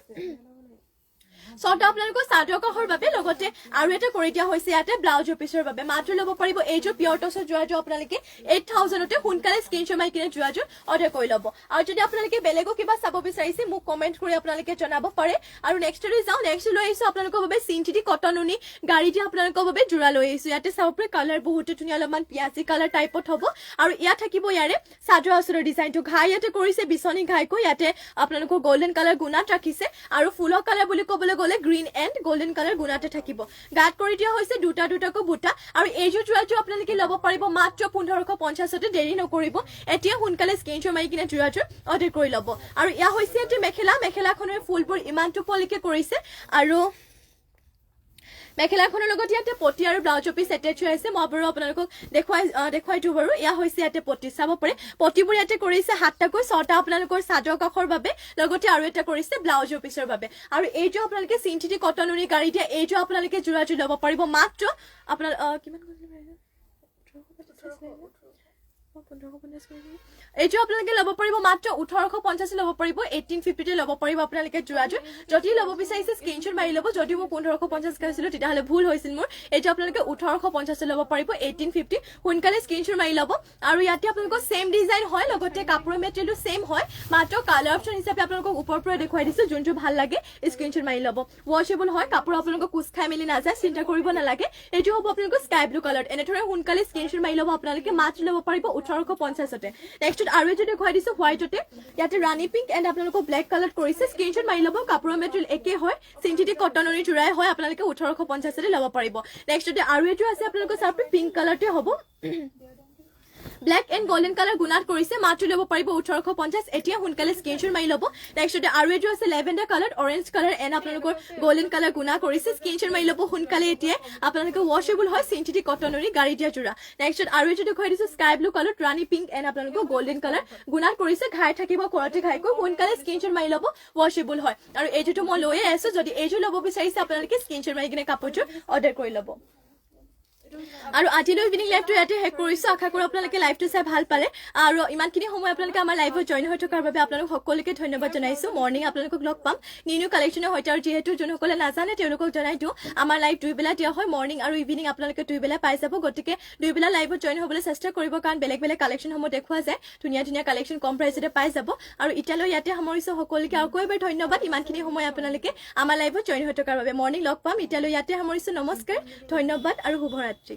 ছটা আপোনালোকৰ চাদৰ কাখৰ বাবে লগতে আৰু এটা কৰি দিয়া হৈছে ইয়াতে ব্লাউজৰ পিছৰ বাবে মাত্ৰ ল'ব পাৰিব এইযোৰ পিয়ৰ টছৰ যোৰাযোৰ আপোনালোকে 8000তে সোনকালে স্ক্ৰীনশ্বট মাৰি কিনে যোৰাযোৰ অৰ্ডাৰ কৰি ল'ব আৰু যদি আপোনালোকে বেলেগো কিবা চাব বিচাৰিছে মোক কমেণ্ট কৰি আপোনালোকে জনাব পাৰে আৰু নেক্সটলৈ যাওঁ নেক্সট লৈ আহিছো আপোনালোকৰ বাবে চিন্থেটিক কটন উনি গাড়ী দি আপোনালোকৰ বাবে যোৰা লৈ আহিছো ইয়াতে চাব পাৰে কালাৰ বহুতে ধুনীয়া অলপমান পিয়াজি কালাৰ টাইপত হ'ব আৰু ইয়াত থাকিব ইয়াৰে চাদৰ আচলৰ ডিজাইনটো ঘাই ইয়াতে কৰিছে বিচনী ঘাইকৈ ইয়াতে আপোনালোকৰ গোল্ডেন কালাৰ গুণাত ৰাখিছে আৰু ফুলৰ কালাৰ বুলি ক'বলৈ গ্ৰীন এণ্ড গোল্ডেন কালাৰ গুণাতে থাকিব গাত কৰি দিয়া হৈছে দুটা দুটাকৈ বুটা আৰু এইযোৰ যোৰাযোৰ আপোনালোকে ল'ব পাৰিব মাত্ৰ 1550তে দেৰি নকৰিব এতিয়া সোনকালে স্ক্ৰীনশ্বট মাৰি কিনে যোৰাযোৰ অৰ্ডাৰ কৰি ল'ব আৰু এয়া হৈছে ইয়াতে মেখেলাখনৰ ফুলবোৰ ইমানটো পলৈকে কৰিছে আৰু মেখেলাখনৰ লগত ইয়াতে পটি আৰু ব্লাউজৰ পিছ এটেচ হৈ আছে মই বাৰু আপোনালোকক দেখুৱাই দিওঁ বাৰু এয়া হৈছে ইয়াতে পটি চাব পাৰে পটিবোৰ ইয়াতে কৰিছে হাতটাকৈ 6টা আপোনালোকৰ চাদৰ কাখৰ বাবে লগতে আৰু এটা কৰিছে ব্লাউজৰ পিছৰ বাবে আৰু এইটো আপোনালোকে চিন্থেটিক কটন উনি গাড়ী দিয়া এইটো আপোনালোকে যোৰাযোৰ ল'ব পাৰিব মাত্ৰ আপোনাৰ কিমান এইটো আপোনালোকে ল'ব পাৰিব মাত্ৰ 1850 ল'ব পাৰিব 1850তে ল'ব পাৰিব আপোনালোকে যোৰাযোৰ যদি ল'ব বিচাৰিছে স্ক্ৰীনশ্বট মাৰি ল'ব যদি মই 1550 কৈছিলো তেতিয়াহ'লে ভুল হৈছিল মোৰ এইটো আপোনালোকে 1850 ল'ব পাৰিব 1850 সোনকালে স্ক্ৰীনশ্বট মাৰি ল'ব আৰু ইয়াতে আপোনালোকৰ সেম ডিজাইন হয় লগতে কাপোৰৰ মেটেৰিয়েলটো সেম হয় মাত্ৰ কালাৰ অপচন হিচাপে আপোনালোকক ওপৰৰ পৰা দেখুৱাই দিছো যোনটো ভাল লাগে স্ক্ৰীনশ্বট মাৰি ল'ব ৱাশেবল হয় কাপোৰ আপোনালোকক কুচ খাই মেলি নাযায় চিন্তা কৰিব নালাগে এইটো হ'ব আপোনালোকৰ স্কাই ব্লু কালাৰ এনেধৰণে সোনকালে স্ক্ৰীনশ্বট মাৰি ল'ব আপোনালোকে মাত্ৰ ল'ব পাৰিব 1850তে নেক্সট আৰু এটা দেখুৱাই দিছো হোৱাইটতে ইয়াতে ৰাণী পিংক এণ্ড আপোনালোকৰ ব্লেক কালাৰ কৰিছে স্ক্ৰীনশ্বট মাৰি ল'ব কাপোৰৰ মেটেৰিয়েল একে হয় চিন্থেটিক কটনৰ যোৰাই হয় আপোনালোকে 1850তে ল'ব পাৰিব নেক্সটতে আৰু এইটো আছে আপোনালোকৰ চাৰ্প পিংক কালাৰতে হ'ব ব্লেক এণ্ড গোল্ডেন কালাৰ গুণাত কৰিছে মাত্ৰ ল'ব পাৰিব 1850 এতিয়া সোনকালে স্ক্ৰীনশ্বট মাৰি ল'ব নেক্সটতে আৰু এইটো আছে lavender colour orange colour and আপোনালোকৰ গোল্ডেন কালাৰ গুণা কৰিছে স্ক্ৰীনশ্বট মাৰি ল'ব সোনকালে এতিয়া আপোনালোকে ৱাশেবল হয় চিন্থেটিক কটনৰি গাড়ী দিয়া যোৰা নেক্সট আৰু এইটো দেখুৱাই দিছো sky blue colour Rani pink and আপোনালোকৰ গোল্ডেন কালাৰ গুণাত কৰিছে ঘাই থাকিব কৰতে ঘাইকৈ সোনকালে স্ক্ৰীনশ্বট মাৰি ল'ব ৱাশেবল হয় আৰু এইটোতো মই লৈয়ে আছো যদি এইযোৰ ল'ব বিচাৰিছে আপোনালোকে স্ক্ৰীনশ্বট মাৰি কিনে কাপোৰযোৰ অৰ্ডাৰ কৰি ল'ব আৰু আজিলৈ ইভিনিং লাইভটো ইয়াতে শেষ কৰিছো আশা কৰো আপোনালোকে লাইভটো চাই ভাল পালে আৰু ইমানখিনি সময় আপোনালোকে আমাৰ লাইভত জইন হৈ থকাৰ বাবে আপোনালোক সকলোকে ধন্যবাদ জনাইছো মৰ্নিং আপোনালোকক লগ পাম নিউ কালেকশ্যনৰ সৈতে আৰু যিহেতু যোনসকলে নাজানে তেওঁলোকক জনাই দিওঁ আমাৰ লাইভ দুইবেলা দিয়া হয় মৰ্নিং আৰু ইভিনিং আপোনালোকে দুইবেলা পাই যাব গতিকে দুইবেলা লাইভত জইন হ'বলৈ চেষ্টা কৰিব কাৰণ বেলেগ বেলেগ কালেকশ্যনসমূহ দেখুওৱা যায় ধুনীয়া ধুনীয়া কালেকশ্যন কম প্ৰাইচতে পাই যাব আৰু এতিয়ালৈ ইয়াতে সামৰিছো সকলোকে আকৌ এবাৰ ধন্যবাদ ইমানখিনি সময় আপোনালোকে আমাৰ লাইভত জইন হৈ থকাৰ বাবে মৰ্নিং লগ পাম এতিয়ালৈ ইয়াতে সামৰিছো নমস্কাৰ ধন্যবাদ আৰু শুভৰাত্ৰি